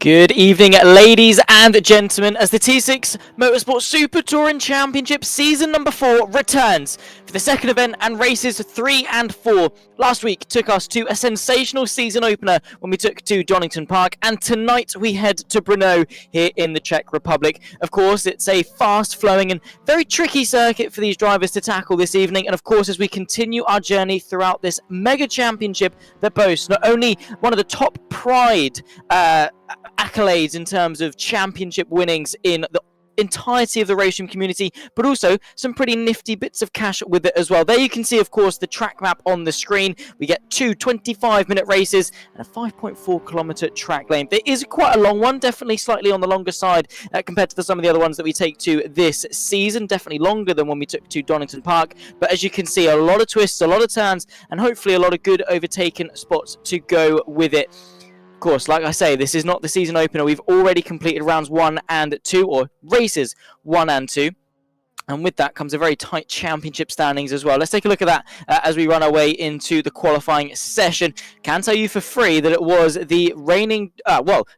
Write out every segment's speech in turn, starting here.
Good evening, ladies and gentlemen, as the T6 Motorsport Super Touring Championship Season number 4 returns for the second event and races 3 and 4. Last week took us to a sensational season opener when we took to Donington Park, and tonight we head to Brno here in the Czech Republic. Of course, it's a fast-flowing and very tricky circuit for these drivers to tackle this evening, and of course, as we continue our journey throughout this mega championship that boasts not only one of the top pride accolades in terms of championship winnings in the entirety of the racing community, but also some pretty nifty bits of cash with it as well. There you can see, of course, the track map on the screen. We get two 25-minute races and a 5.4-kilometer track length. It is quite a long one, definitely slightly on the longer side compared to some of the other ones that we take to this season. Definitely longer than when we took to Donington Park, but as you can see, a lot of twists, a lot of turns, and hopefully a lot of good overtaken spots to go with it. Of course, like I say, this is not the season opener. We've already completed rounds 1 and 2, or races 1 and 2. And with that comes a very tight championship standings as well. Let's take a look at that as we run our way into the qualifying session. Can tell you for free that it was the reigning,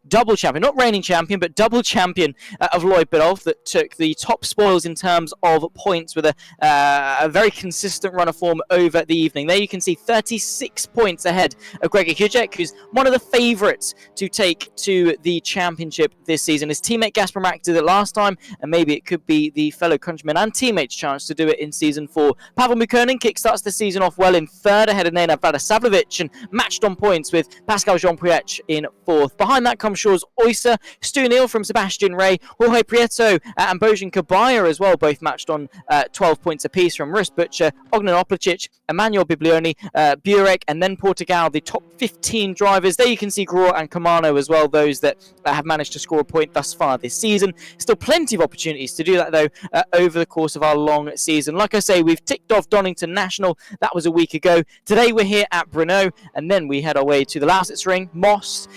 double champion, not reigning champion, but double champion of Lloyd Biddulph that took the top spoils in terms of points with a very consistent run of form over the evening. There you can see 36 points ahead of Gregor Hujek, who's one of the favourites to take to the championship this season. His teammate Gasper Mack did it last time, and maybe it could be the fellow countryman and teammates' chance to do it in Season 4. Pavel Mukonin kickstarts the season off well in third ahead of Nenad Vladisavljevic and matched on points with Pascal Jean-Priech in fourth. Behind that comes Shaw's Oyster, Stu Neal from Sebastian Ray, Jorge Prieto and Bojan Kabaya as well, both matched on 12 points apiece from Rus Butcher, Ognan Oplicic, Emmanuel Biblioni, Burek, and then Portugal, the top 15 drivers. There you can see Gror and Kamano as well, those that have managed to score a point thus far this season. Still plenty of opportunities to do that, though, over the course of our long season. Like I say, we've ticked off Donington National. That was a week ago. Today we're here at Brno, and then we head our way to the Lausitz Ring, Most,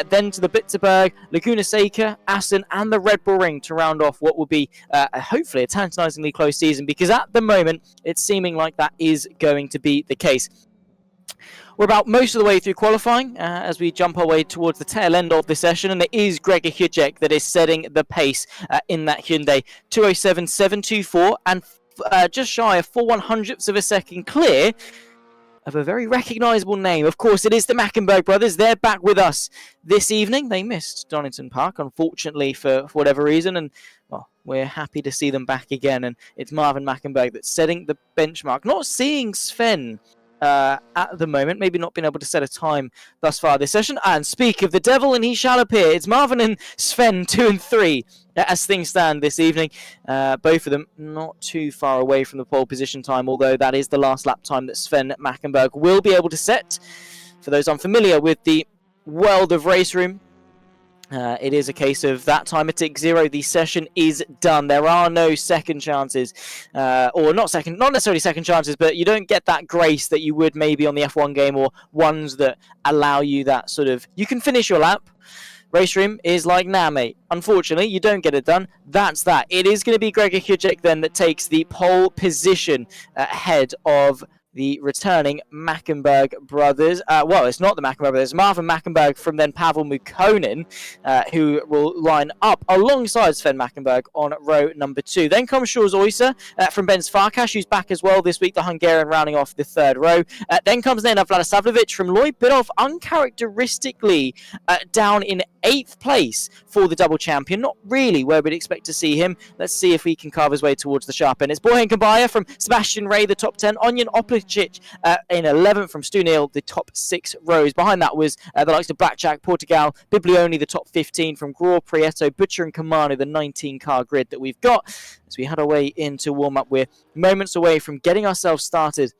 then to the Bitterberg, Laguna Seca, Assen, and the Red Bull Ring to round off what will be hopefully a tantalisingly close season, because at the moment it's seeming like that is going to be the case. We're about most of the way through qualifying as we jump our way towards the tail end of the session, and it is Gregor Hujek that is setting the pace in that Hyundai 207.724 and just shy of 4/100ths of a second clear of a very recognisable name. Of course, it is the Mackenberg brothers. They're back with us this evening. They missed Donington Park, unfortunately, for whatever reason, and well, we're happy to see them back again. And it's Marvin Mackenberg that's setting the benchmark. Not seeing Sven at the moment, maybe not been able to set a time thus far this session. And speak of the devil, and he shall appear. It's Marvin and Sven 2 and 3 as things stand this evening. Both of them not too far away from the pole position time, although that is the last lap time that Sven Mackenberg will be able to set. For those unfamiliar with the world of race room, it is a case of that time at tick 0, the session is done. There are no second chances, or not necessarily second chances, but you don't get that grace that you would maybe on the F1 game, or ones that allow you that sort of, you can finish your lap. Race room is like, nah, mate. Unfortunately, you don't get it done. That's that. It is going to be Gregor Hujek then that takes the pole position ahead of the returning Mackenberg brothers. Well, it's not the Mackenberg brothers. Marvin Mackenberg from then Pavel Mukonin, who will line up alongside Sven Mackenberg on row number 2. Then comes Shaw's Oyster from Benz Farkas, who's back as well this week, the Hungarian rounding off the third row. Then comes Nenad Vladisavljevic from Lloyd Biddulph, uncharacteristically down in 8th place for the double champion. Not really where we'd expect to see him. Let's see if he can carve his way towards the sharp end. It's Borjan Kabaya from Sebastian Ray, the top 10. Onion Oplicic in 11th from Stu Neal, the top 6 rows. Behind that was the likes of Blackjack, Portugal, Biblioni, the top 15 from Gror, Prieto, Butcher and Kamano, the 19-car grid that we've got. As we head our way into warm-up, we're moments away from getting ourselves started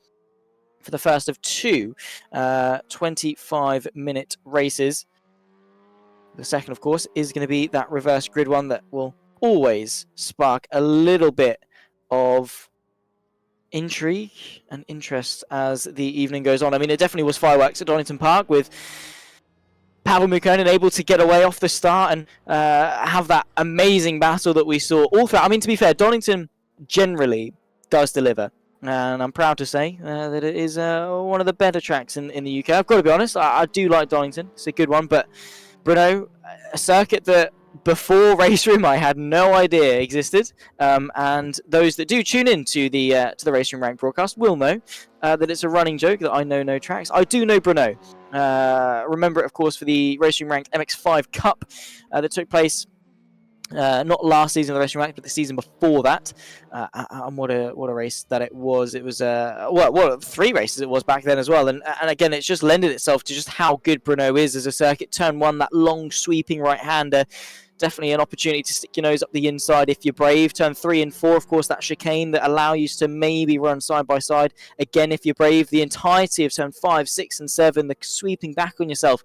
for the first of two 25-minute races. The second, of course, is going to be that reverse grid one that will always spark a little bit of intrigue and interest as the evening goes on. I mean, it definitely was fireworks at Donington Park, with Pavel Mukonin able to get away off the start and have that amazing battle that we saw all throughout. I mean, to be fair, Donington generally does deliver. And I'm proud to say that it is one of the better tracks in the UK. I've got to be honest, I do like Donington. It's a good one, but Brno, a circuit that before Race Room I had no idea existed, and those that do tune in to the Race Room Rank broadcast will know that it's a running joke that I know no tracks. I do know Brno. Remember it, of course, for the Race Room Ranked MX5 Cup that took place not last season of the Race Room Rank, but the season before that. And what a race that it was. It was what 3 races it was back then as well. And again, it's just lended itself to just how good Brno is as a circuit. Turn 1, that long sweeping right-hander. Definitely an opportunity to stick your nose up the inside if you're brave. Turn 3 and 4, of course, that chicane that allow you to maybe run side by side. Again, if you're brave, the entirety of turn 5, 6, and 7, the sweeping back on yourself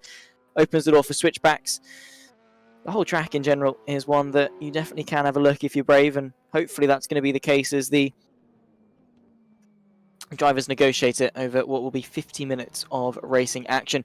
opens the door for switchbacks. The whole track in general is one that you definitely can have a look if you're brave, and hopefully that's going to be the case as the drivers negotiate it over what will be 50 minutes of racing action.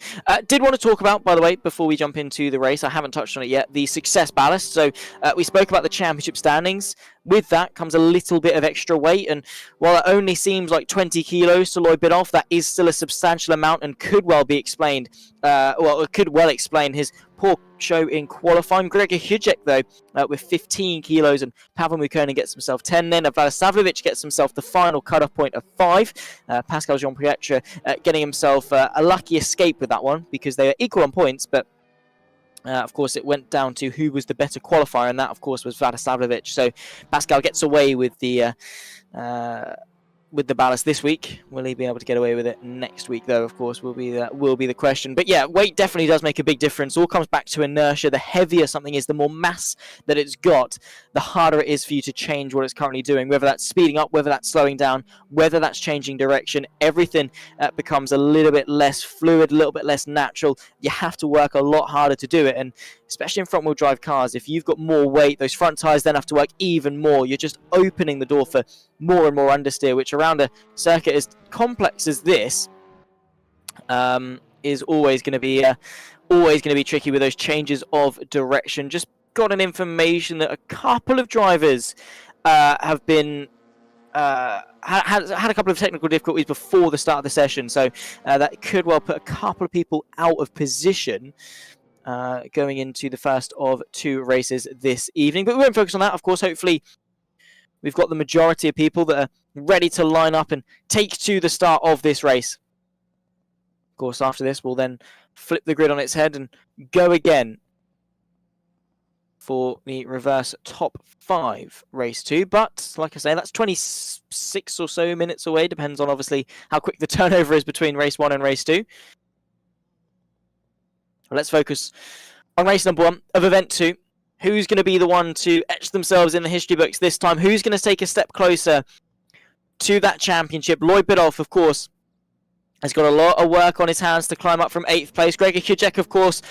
Did want to talk about, by the way, before we jump into the race, I haven't touched on it yet, the success ballast. So we spoke about the championship standings. With that comes a little bit of extra weight, and while it only seems like 20 kilos to Lloyd Bidoff, that is still a substantial amount and could well be explained. It could well explain his poor show in qualifying. Gregor Hujek, though, with 15 kilos, and Pavel Mukonin gets himself 10. Then Vlada Savlovic gets himself the final cut-off point of 5. Pascal Jean-Pietre getting himself a lucky escape with that one because they are equal on points, but of course, it went down to who was the better qualifier, and that, of course, was Vlada Savlovic. So Pascal gets away with the ballast this week. Will he be able to get away with it next week, though? Of course, will be the question. But yeah, weight definitely does make a big difference. All comes back to inertia. The heavier something is, the more mass that it's got, the harder it is for you to change what it's currently doing. Whether that's speeding up, whether that's slowing down, whether that's changing direction, everything becomes a little bit less fluid, a little bit less natural. You have to work a lot harder to do it, and especially in front-wheel drive cars, if you've got more weight, those front tyres then have to work even more. You're just opening the door for more and more understeer, which around a circuit as complex as this is always going to be tricky with those changes of direction. Just got an information that a couple of drivers have been had a couple of technical difficulties before the start of the session, so that could well put a couple of people out of position going into the first of 2 races this evening. But we won't focus on that, of course. Hopefully we've got the majority of people that are ready to line up and take to the start of this race. Of course, after this, we'll then flip the grid on its head and go again for the reverse top 5 race 2. But like I say, that's 26 or so minutes away. Depends on obviously how quick the turnover is between race 1 and race 2. Well, let's focus on race number 1 of event 2. Who's going to be the one to etch themselves in the history books this time? Who's going to take a step closer to that championship? Lloyd Bidoff, of course, has got a lot of work on his hands to climb up from 8th place. Gregor Hujek, of course,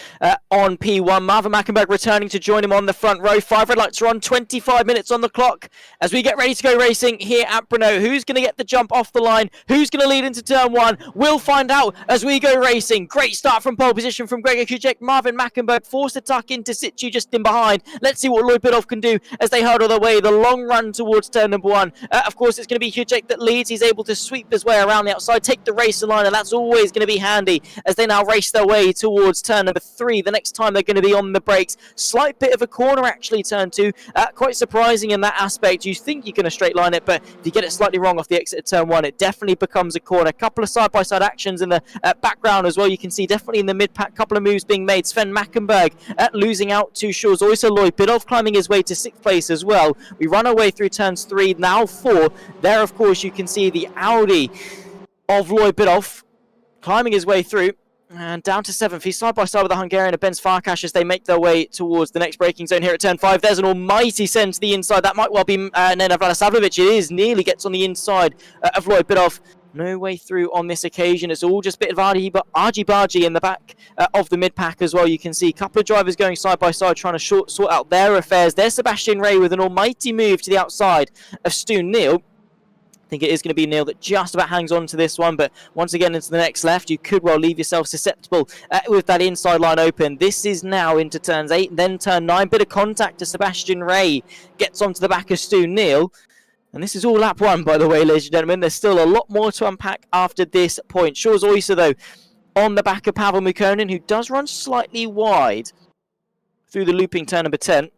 on P1. Marvin Mackenberg returning to join him on the front row. 5 red lights are on, 25 minutes on the clock as we get ready to go racing here at Brno. Who's going to get the jump off the line? Who's going to lead into turn 1? We'll find out as we go racing. Great start from pole position from Gregor Hujek. Marvin Mackenberg forced to tuck into situ just in behind. Let's see what Lloyd Bidoff can do as they hurdle their way. The long run towards turn number 1. Of course, it's going to be Hujek that leads. He's able to sweep his way around the outside, take the racing line, and that's always going to be handy as they now race their way towards turn number 3. The next time they're going to be on the brakes. Slight bit of a corner actually, turn 2. Quite surprising in that aspect. You think you can straight line it, but if you get it slightly wrong off the exit of turn 1, it definitely becomes a corner. A couple of side-by-side actions in the background as well. You can see definitely in the mid-pack, couple of moves being made. Sven Mackenberg losing out to Shores. Also Lloyd Bidoff climbing his way to 6th place as well. We run our way through turns 3, now 4. There, of course, you can see the Audi of Lloyd Bidoff climbing his way through and down to 7th. He's side by side with the Hungarian of Benz Farkas as they make their way towards the next braking zone here at turn 5. There's an almighty send to the inside. That might well be Nenad Vlada Savlovic. It is, nearly gets on the inside of Lloyd Bidoff. No way through on this occasion. It's all just a bit of argy-bargy in the back of the mid-pack as well. You can see a couple of drivers going side by side trying to sort out their affairs. There's Sebastian Ray with an almighty move to the outside of Stu Neal. I think it is going to be Neil that just about hangs on to this one, but once again into the next left, you could well leave yourself susceptible with that inside line open. This is now into turns 8, then turn 9. Bit of contact to Sebastian Ray. Gets onto the back of Stu Neal. And this is all lap 1, by the way, ladies and gentlemen. There's still a lot more to unpack after this point. Shores Oyster, though, on the back of Pavel Mukonin, who does run slightly wide through the looping turn number 10.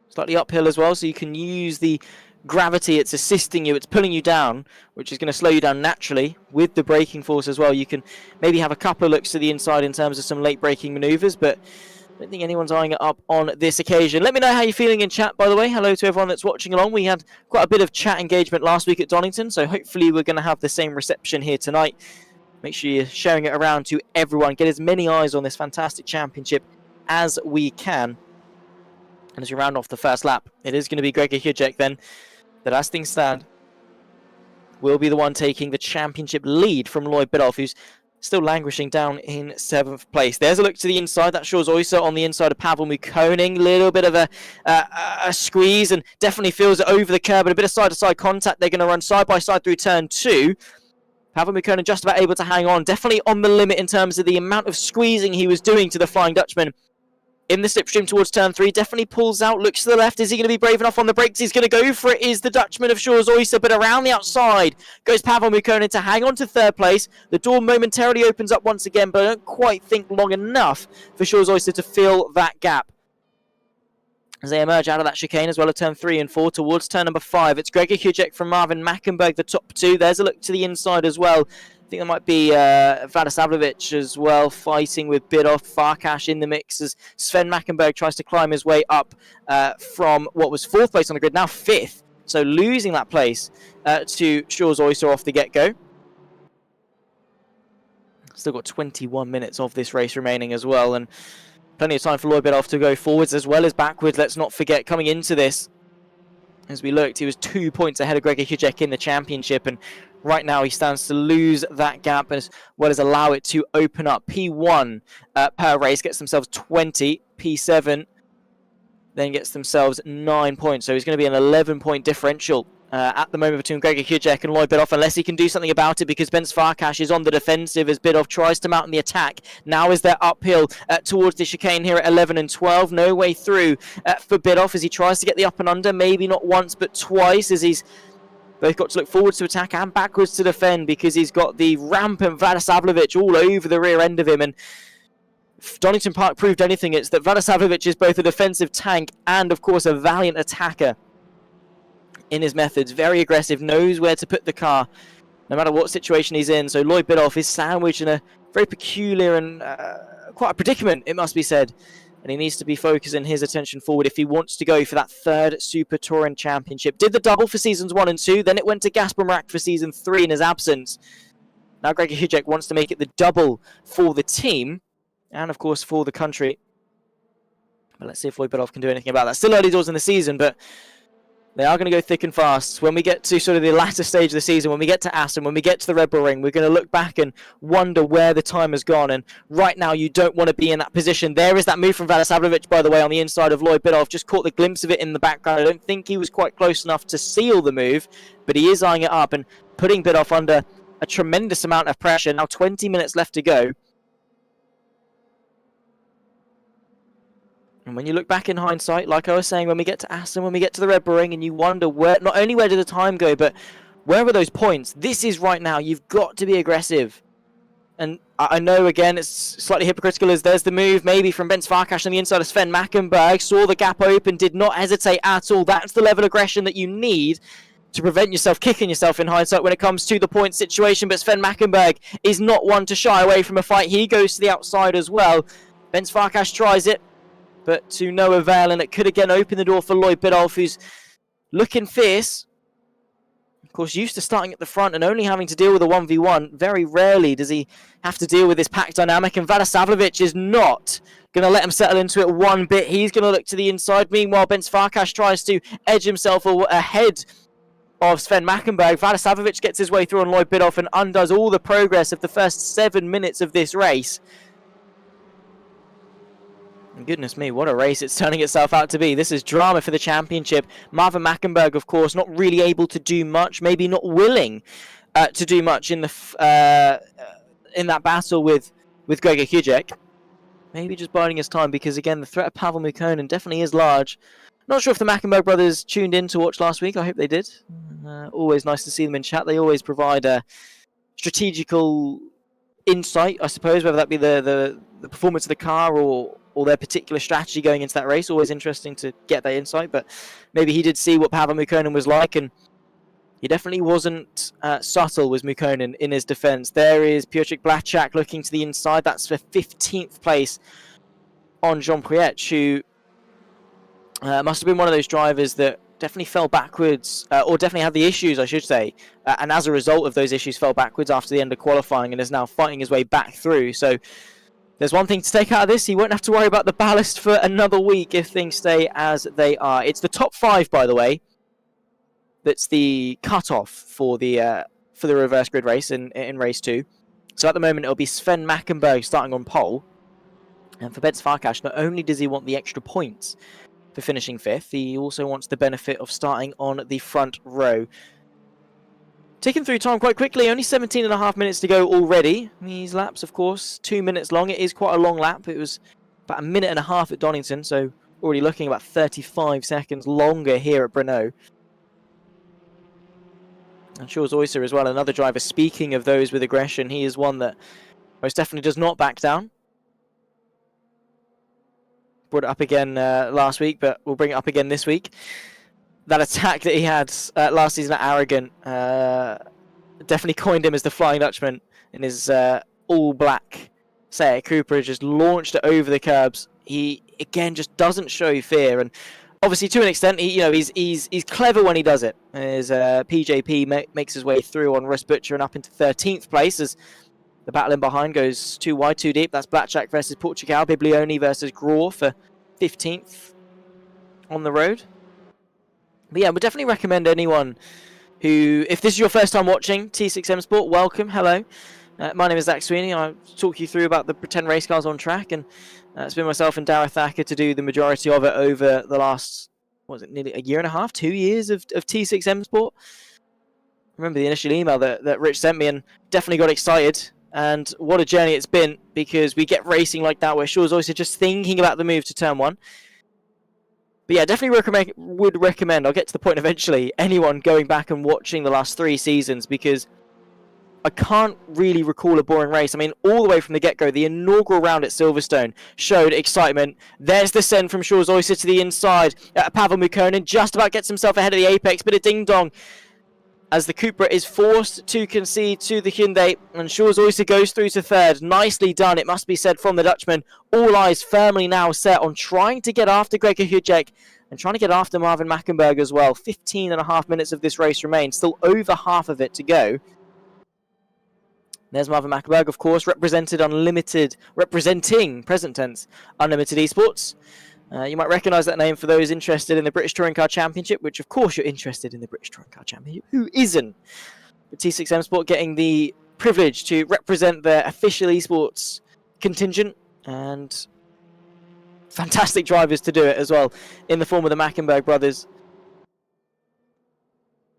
Slightly uphill as well, so you can use the gravity. It's assisting you, it's pulling you down, which is going to slow you down naturally with the braking force as well. You can maybe have a couple of looks to the inside in terms of some late braking maneuvers, but I don't think anyone's eyeing it up on this occasion. Let me know how you're feeling in chat, by the way. Hello to everyone that's watching along. We had quite a bit of chat engagement last week at Donington, so hopefully we're going to have the same reception here tonight. Make sure you're sharing it around to everyone. Get as many eyes on this fantastic championship as we can. And as we round off the first lap, it is going to be Gregor Hujek then, that as things stand, will be the one taking the championship lead from Lloyd Biddulph, who's still languishing down in 7th place. There's a look to the inside. That shows Oysa on the inside of Pavel Mukoning. Little bit of a squeeze and definitely feels it over the curb, but a bit of side-to-side contact. They're going to run side-by-side through turn 2. Pavel Mukoning just about able to hang on. Definitely on the limit in terms of the amount of squeezing he was doing to the Flying Dutchman. In the slipstream towards turn 3, definitely pulls out, looks to the left. Is he going to be brave enough on the brakes? He's going to go for it, is the Dutchman of Shores Oyster, but around the outside goes Pavel Mukonin to hang on to 3rd place. The door momentarily opens up once again, but I don't quite think long enough for Shores Oyster to fill that gap. As they emerge out of that chicane as well as turn 3 and 4 towards turn number 5. It's Gregor Hujek from Marvin Mackenberg, the top 2. There's a look to the inside as well. I think there might be Vadisavljevic as well, fighting with Biddulph. Farkas in the mix as Sven Mackenberg tries to climb his way up from what was 4th place on the grid, now 5th. So losing that place to Shores Oyster off the get-go. Still got 21 minutes of this race remaining as well, and plenty of time for Lloyd Biddulph to go forwards as well as backwards. Let's not forget, coming into this, as we looked, he was 2 points ahead of Gregor Hujek in the championship, and right now he stands to lose that gap as well as allow it to open up. P1 per race gets themselves 20. P7 then gets themselves 9 points. So he's going to be an 11-point differential at the moment between Gregor Hujek and Lloyd Biddulph, unless he can do something about it, because Ben Farkas is on the defensive as Biddulph tries to mount the attack. Now is there uphill towards the chicane here at 11 and 12. No way through for Biddulph as he tries to get the up and under, maybe not once but twice, as he's both got to look forwards to attack and backwards to defend, because he's got the rampant Vadisavljevic all over the rear end of him. And if Donington Park proved anything, it's that Vadisavljevic is both a defensive tank and, of course, a valiant attacker in his methods. Very aggressive, knows where to put the car, no matter what situation he's in. So Lloyd Biddulph is sandwiched in a very peculiar and quite a predicament, it must be said. And he needs to be focusing his attention forward if he wants to go for that 3rd Super Touring Championship. Did the double for seasons 1 and 2, then it went to Gasper Mrak for season 3 in his absence. Now Gregor Hujek wants to make it the double for the team, and of course for the country. But let's see if Lloyd Biddulph can do anything about that. Still early doors in the season, but they are going to go thick and fast. When we get to sort of the latter stage of the season, when we get to Aston, when we get to the Red Bull Ring, we're going to look back and wonder where the time has gone. And right now, you don't want to be in that position. There is that move from Vadisavljevic, by the way, on the inside of Lloyd Biddulph. Just caught the glimpse of it in the background. I don't think he was quite close enough to seal the move, but he is eyeing it up and putting Biddulph under a tremendous amount of pressure. Now 20 minutes left to go. And when you look back in hindsight, like I was saying, when we get to Aston, when we get to the Red Bull Ring, and you wonder where, not only where did the time go, but where were those points? This is right now. You've got to be aggressive. And I know, again, it's slightly hypocritical as there's the move maybe from Ben Farkas on the inside of Sven Mackenberg. Saw the gap open, did not hesitate at all. That's the level of aggression that you need to prevent yourself kicking yourself in hindsight when it comes to the point situation. But Sven Mackenberg is not one to shy away from a fight. He goes to the outside as well. Ben Farkas tries it, but to no avail, and it could again open the door for Lloyd Biddulph, who's looking fierce. Of course, used to starting at the front and only having to deal with a 1v1. Very rarely does he have to deal with this pack dynamic, and Vadisavljevic is not going to let him settle into it one bit. He's going to look to the inside. Meanwhile, Ben Farkas tries to edge himself ahead of Sven Mackenberg. Vadisavljevic gets his way through on Lloyd Biddulph and undoes all the progress of the first 7 minutes of this race. And goodness me, what a race it's turning itself out to be. This is drama for the championship. Marvin Mackenberg, of course, not really able to do much, maybe not willing to do much in the in that battle with Gregor Hujek. Maybe just biding his time, because again, the threat of Pavel Mukonin definitely is large. Not sure if the Mackenberg brothers tuned in to watch last week. I hope they did. Always nice to see them in chat. They always provide strategical insight, I suppose, whether that be the performance of the car or their particular strategy going into that race. Always interesting to get that insight, but maybe he did see what Pavel Mukkonen was like, and he definitely wasn't subtle, was Mukkonen, in his defense. There is Piotrek Blachak looking to the inside. That's for 15th place on Jean Priech, who must have been one of those drivers that definitely fell backwards, or definitely had the issues, I should say, and as a result of those issues fell backwards after the end of qualifying and is now fighting his way back through. So there's one thing to take out of this. He won't have to worry about the ballast for another week if things stay as they are. It's the top 5, by the way, that's the cut-off for the reverse grid race in race 2. So at the moment it'll be Sven Mackenberg starting on pole. And for Bets Farkas, not only does he want the extra points for finishing 5th, he also wants the benefit of starting on the front row. Ticking through time quite quickly, only 17.5 minutes to go already. These laps, of course, 2 minutes long. It is quite a long lap. It was about 1.5 minutes at Donington, so already looking about 35 seconds longer here at Brno. And Shaw's Oyster as well, another driver. Speaking of those with aggression, he is one that most definitely does not back down. Brought it up again last week, but we'll bring it up again this week. That attack that he had last season at Aragon definitely coined him as the Flying Dutchman in his all-black Seat Cupra. Just launched it over the curbs. He, again, just doesn't show fear. And obviously, to an extent, he's clever when he does it. His PJP makes his way through on Russ Butcher and up into 13th place as the battle in behind goes too wide, too deep. That's Blachak versus Portugal. Biblioni versus Graw for 15th on the road. But yeah, would definitely recommend anyone who, if this is your first time watching T6 Msport, welcome, hello. My name is Zach Sweeney. I'll talk you through about the pretend race cars on track, and it's been myself and Darragh Thacker to do the majority of it over the last, what was it, nearly 1.5 years, 2 years of T6 Msport. I remember the initial email that Rich sent me and definitely got excited. And what a journey it's been, because we get racing like that where Shaw's also just thinking about the move to turn 1. But yeah, definitely would recommend, I'll get to the point eventually, anyone going back and watching the last 3 seasons, because I can't really recall a boring race. I mean, all the way from the get-go, the inaugural round at Silverstone showed excitement. There's the send from Shaw's Oyster to the inside. Pavel Mukkonen just about gets himself ahead of the apex, but a ding-dong as the Cupra is forced to concede to the Hyundai, and Shaw's Oyster goes through to 3rd. Nicely done, it must be said, from the Dutchman. All eyes firmly now set on trying to get after Gregor Hudjek and trying to get after Marvin Mackenberg as well. 15.5 minutes of this race remain, still over half of it to go. There's Marvin Mackenberg, of course, representing present tense Unlimited Esports. You might recognise that name for those interested in the British Touring Car Championship, which of course you're interested in the British Touring Car Championship. Who isn't? The T6 Msport getting the privilege to represent their official esports contingent, and fantastic drivers to do it as well, in the form of the Mackenberg brothers.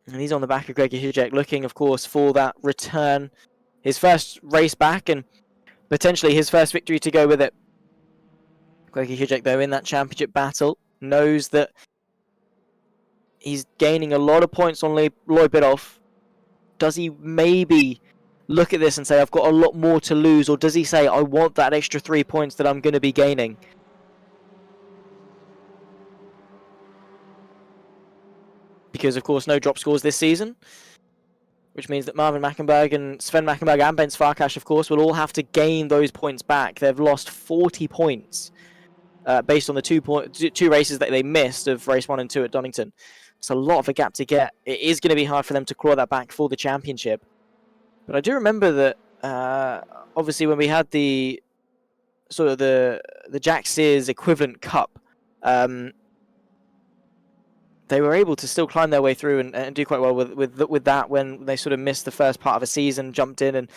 And he's on the back of Gregor Hudjek, looking, of course, for that return. His first race back, and potentially his first victory to go with it. Gregor Hudjek, though, in that championship battle, knows that he's gaining a lot of points on Lloyd Biddulph. Does he maybe look at this and say, I've got a lot more to lose, or does he say, I want that extra 3 points that I'm going to be gaining? Because, of course, no drop scores this season, which means that Marvin Mackenberg and Sven Mackenberg and Ben Farkas, of course, will all have to gain those points back. They've lost 40 points based on the two races that they missed of race 1 and 2 at Donington. It's a lot of a gap to get. It is going to be hard for them to claw that back for the championship. But I do remember that, obviously, when we had the sort of the Jack Sears equivalent cup, they were able to still climb their way through and do quite well with that when they sort of missed the first part of a season, jumped in and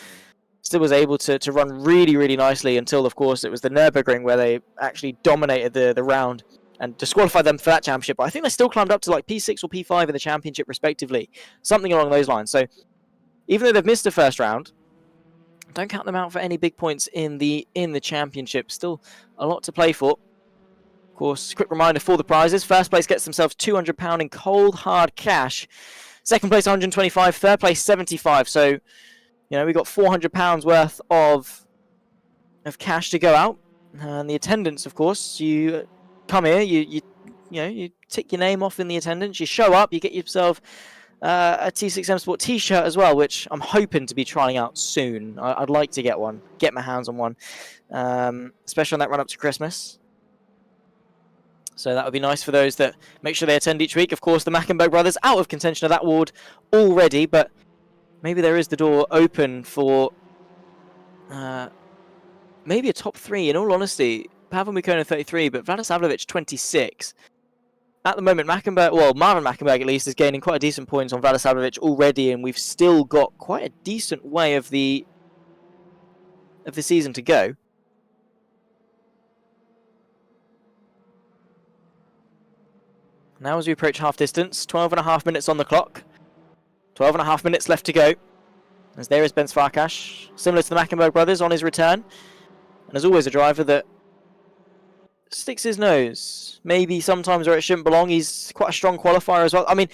still was able to run really, really nicely until, of course, it was the Nürburgring where they actually dominated the round and disqualified them for that championship. But I think they still climbed up to like P6 or P5 in the championship, respectively. Something along those lines. So even though they've missed the first round, don't count them out for any big points in the championship. Still a lot to play for. Of course, quick reminder for the prizes. First place gets themselves £200 in cold, hard cash. Second place, 125. Third place, 75. So You know, we got £400 worth of cash to go out, and the attendance, of course. You come here, you tick your name off in the attendance. You show up, you get yourself a T6 Msport t-shirt as well, which I'm hoping to be trying out soon. I'd like to get one, get my hands on one, especially on that run up to Christmas. So that would be nice for those that make sure they attend each week. Of course, the Mackenberg brothers out of contention of that award already, but maybe there is the door open for maybe a top 3. In all honesty, Pavel Mukona 33, but Vladisavljevic 26. At the moment, Marvin Mackenberg at least is gaining quite a decent points on Vladisavljevic already, and we've still got quite a decent way of the season to go. Now as we approach half distance, 12.5 minutes on the clock. 12.5 minutes left to go. As there is Ben Farkas, similar to the Mackenberg brothers on his return. And as always, a driver that sticks his nose, maybe sometimes where it shouldn't belong. He's quite a strong qualifier as well. I mean,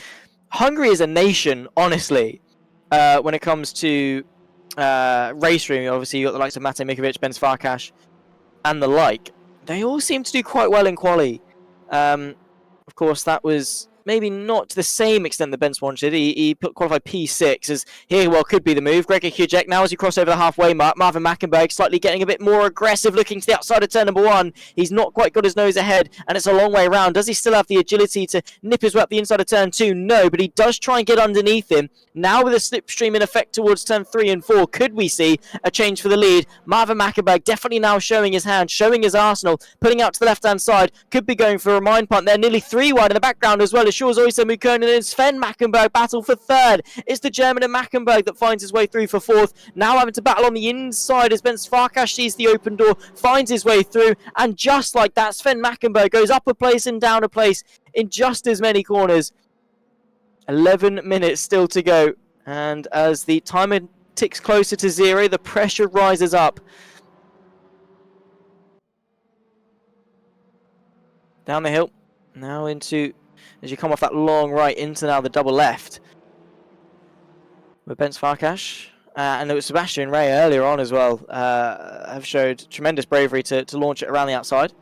Hungary is a nation, honestly, when it comes to race room. Obviously, you've got the likes of Mate Mikovic, Ben Farkas, and the like. They all seem to do quite well in quali. Of course, that was maybe not to the same extent that Ben Swan did. He qualified P6, as here, well, could be the move. Gregor Hujek now as he cross over the halfway mark. Marvin Mackenberg slightly getting a bit more aggressive, looking to the outside of turn number 1. He's not quite got his nose ahead, and it's a long way around. Does he still have the agility to nip his way up the inside of turn 2? No, but he does try and get underneath him. Now with a slipstream in effect towards turn 3 and 4, could we see a change for the lead? Marvin Mackenberg definitely now showing his hand, showing his arsenal, putting out to the left-hand side. Could be going for a remind punt there, nearly 3 wide in the background as well as Shores Oysa Mukona and Sven Mackenberg battle for 3rd. It's the German and Mackenberg that finds his way through for 4th. Now having to battle on the inside as Ben Farkas sees the open door, finds his way through, and just like that, Sven Mackenberg goes up a place and down a place in just as many corners. 11 minutes still to go, and as the timer ticks closer to 0, the pressure rises up. Down the hill, now into, as you come off that long right, into now the double left. With Ben Farkas, and it was Sebastian Ray earlier on as well, have showed tremendous bravery to launch it around the outside.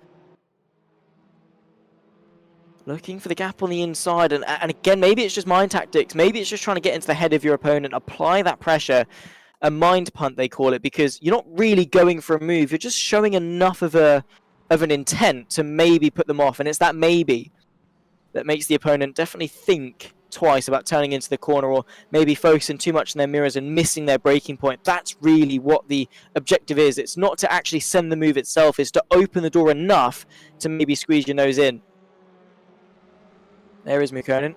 Looking for the gap on the inside, and again, maybe it's just mind tactics. Maybe it's just trying to get into the head of your opponent, apply that pressure, a mind punt they call it, because you're not really going for a move. You're just showing enough of an intent to maybe put them off, and it's that maybe that makes the opponent definitely think twice about turning into the corner, or maybe focusing too much on their mirrors and missing their braking point. That's really what the objective is. It's not to actually send the move itself, it's to open the door enough to maybe squeeze your nose in. There is Mukkonen.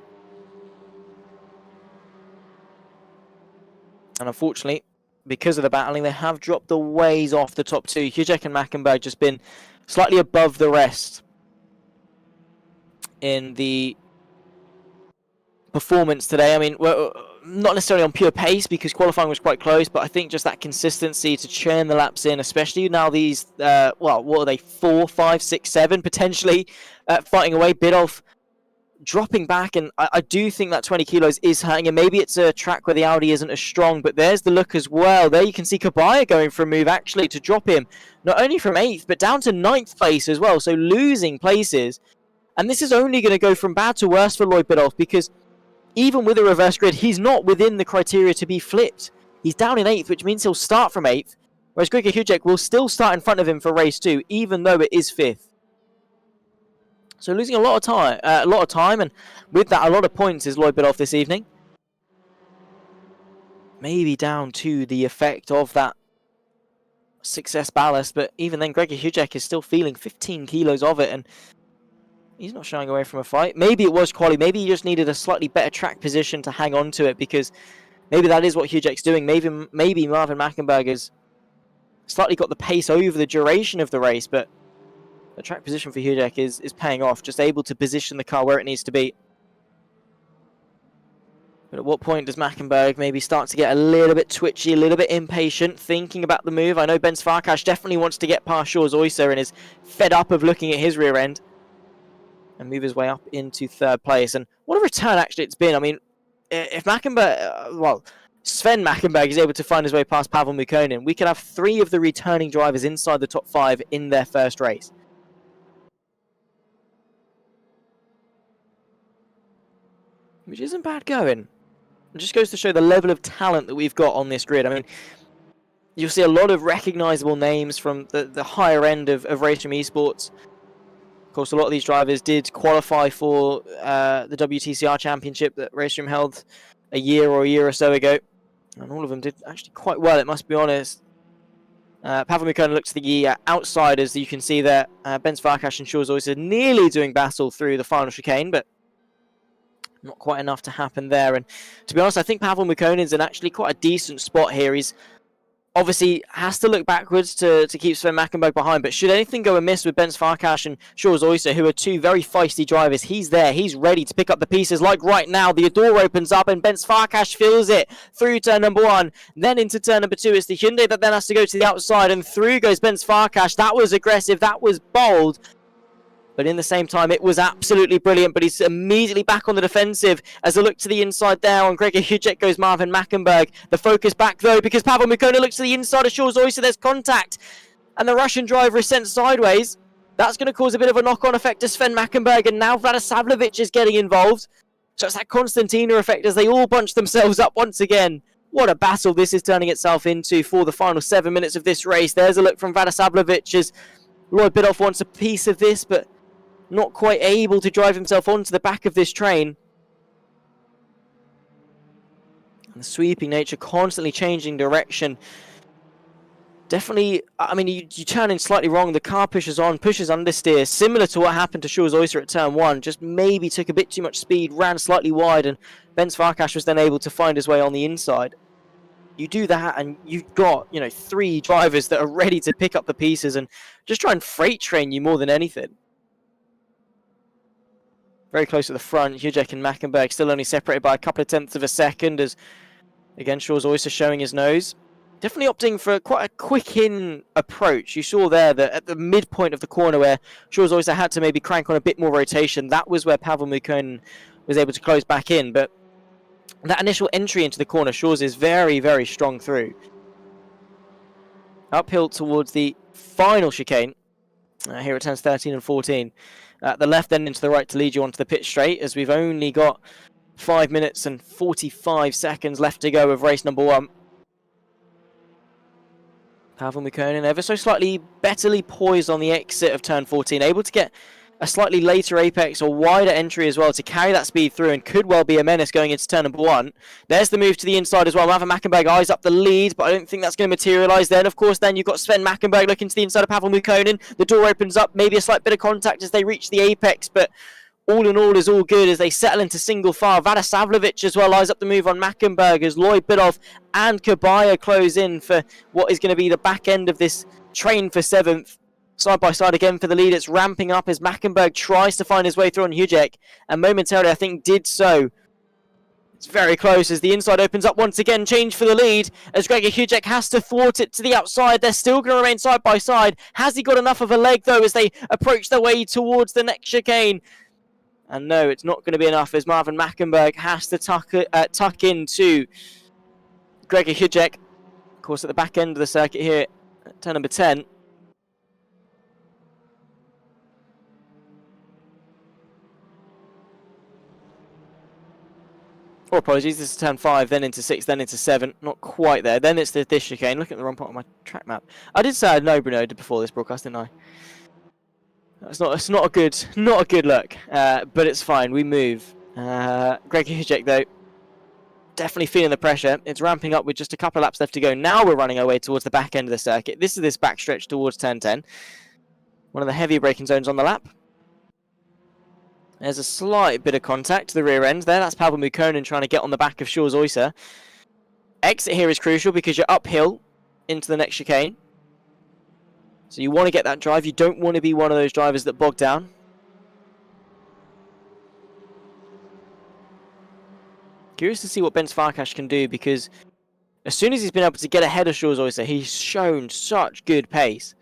And unfortunately, because of the battling, they have dropped the ways off the top 2. Hujek and Mackenberg just been slightly above the rest in the performance today. I mean, well, not necessarily on pure pace because qualifying was quite close, but I think just that consistency to churn the laps in, especially now these, well, what are they, 4, 5, 6, 7 potentially fighting away. Biddulph dropping back, and I do think that 20 kilos is hurting, and maybe it's a track where the Audi isn't as strong, but there's the look as well. There you can see Kabaya going for a move actually to drop him, not only from 8th, but down to 9th place as well, so losing places. And this is only going to go from bad to worse for Lloyd Biddulph, because even with a reverse grid, he's not within the criteria to be flipped. He's down in 8th, which means he'll start from 8th, whereas Gregor Hujek will still start in front of him for race 2, even though it is 5th. So losing a lot of time, and with that, a lot of points is Lloyd Biddulph this evening. Maybe down to the effect of that success ballast, but even then, Gregor Hujek is still feeling 15 kilos of it, and he's not shying away from a fight. Maybe it was quali. Maybe he just needed a slightly better track position to hang on to it, because maybe that is what Hujek's doing. Maybe Marvin Mackenberg has slightly got the pace over the duration of the race, but the track position for Hujek is paying off, just able to position the car where it needs to be. But at what point does Mackenberg maybe start to get a little bit twitchy, a little bit impatient, thinking about the move? I know Ben Farkas definitely wants to get past Shores Oysa and is fed up of looking at his rear end and move his way up into 3rd place. And what a return actually it's been. I mean, if Mackenberg, well, Sven Mackenberg is able to find his way past Pavel Mukkonen, we could have 3 of the returning drivers inside the top 5 in their first race. Which isn't bad going. It just goes to show the level of talent that we've got on this grid. I mean, you'll see a lot of recognisable names from the higher end of Racing Esports. Of course, a lot of these drivers did qualify for the WTCR Championship that Racing held a year or so ago. And all of them did actually quite well, it must be honest. Pavel Mukkonen looks to the outsiders. You can see there, Ben Farkas and Shores Oyster nearly doing battle through the final chicane, but not quite enough to happen there. And to be honest, I think Pavel Mukkonen's in actually quite a decent spot here. He's obviously has to look backwards to keep Sven Mackenberg behind, but should anything go amiss with Ben Farkas and Shores Oyster, who are 2 very feisty drivers, he's there, he's ready to pick up the pieces. Like right now, the door opens up and Ben Farkas feels it through turn number 1, then into turn number 2. It's the Hyundai that then has to go to the outside, and through goes Ben Farkas. That was aggressive, that was bold, but in the same time, it was absolutely brilliant. But he's immediately back on the defensive as a look to the inside there. On Gregor Hujek goes Marvin Mackenberg. The focus back, though, because Pavel Mukkonen looks to the inside of Shores Oyster. There's contact. And the Russian driver is sent sideways. That's going to cause a bit of a knock-on effect to Sven Mackenberg. And now Vladisavljevic is getting involved. So it's that Konstantina effect as they all bunch themselves up once again. What a battle this is turning itself into for the final 7 minutes of this race. There's a look from Vladisavljevic as Lloyd Bidoff wants a piece of this, but not quite able to drive himself onto the back of this train. And the sweeping nature, constantly changing direction. Definitely, I mean, you turn in slightly wrong, the car pushes on, pushes understeer, similar to what happened to Shores Oyster at turn 1, just maybe took a bit too much speed, ran slightly wide, and Ben Farkas was then able to find his way on the inside. You do that, and you've got, 3 drivers that are ready to pick up the pieces and just try and freight train you more than anything. Very close to the front, Hujek and Mackenberg still only separated by a couple of tenths of a second as, again, Shores Oyster showing his nose. Definitely opting for quite a quick-in approach. You saw there that at the midpoint of the corner where Shores Oyster had to maybe crank on a bit more rotation, that was where Pavel Mukkonen was able to close back in. But that initial entry into the corner, Shores is very, very strong through. Uphill towards the final chicane. Here it turns 13 and 14. The left then into the right to lead you onto the pit straight, as we've only got 5 minutes and 45 seconds left to go of race number 1. Pavel Mukkonen ever so slightly betterly poised on the exit of turn 14, able to get a slightly later apex or wider entry as well to carry that speed through, and could well be a menace going into turn number 1. There's the move to the inside as well. Marvin Mackenberg eyes up the lead, but I don't think that's going to materialise then. Of course, then you've got Sven Mackenberg looking to the inside of Pavel Mukkonen. The door opens up, maybe a slight bit of contact as they reach the apex, but all in all is all good as they settle into single file. Vladisavljevic as well eyes up the move on Mackenberg as Lloyd Bidoff and Kabaya close in for what is going to be the back end of this train for 7th. Side by side again for the lead. It's ramping up as Mackenberg tries to find his way through on Hujek, and momentarily I think did so. It's very close as the inside opens up once again. Change for the lead as Gregor Hujek has to thwart it to the outside. They're still going to remain side by side. Has he got enough of a leg though as they approach their way towards the next chicane? And no, it's not going to be enough as Marvin Mackenberg has to tuck into Gregor Hujek. Of course, at the back end of the circuit here, at turn number 10. Oh, apologies, this is turn 5, then into 6, then into 7. Not quite there. Then it's this chicane. Look at the wrong part of my track map. I did say I know Brno before this broadcast, didn't I? It's not a good look, but it's fine. We move. Gregor Hujek though, definitely feeling the pressure. It's ramping up with just a couple of laps left to go. Now we're running our way towards the back end of the circuit. This is this back stretch towards turn 10. One of the heavier braking zones on the lap. There's a slight bit of contact to the rear end there. That's Pavel Mukkonen trying to get on the back of Shores Oyster. Exit here is crucial because you're uphill into the next chicane. So you want to get that drive. You don't want to be one of those drivers that bog down. Curious to see what Ben Farkas can do, because as soon as he's been able to get ahead of Shores Oyster, he's shown such good pace.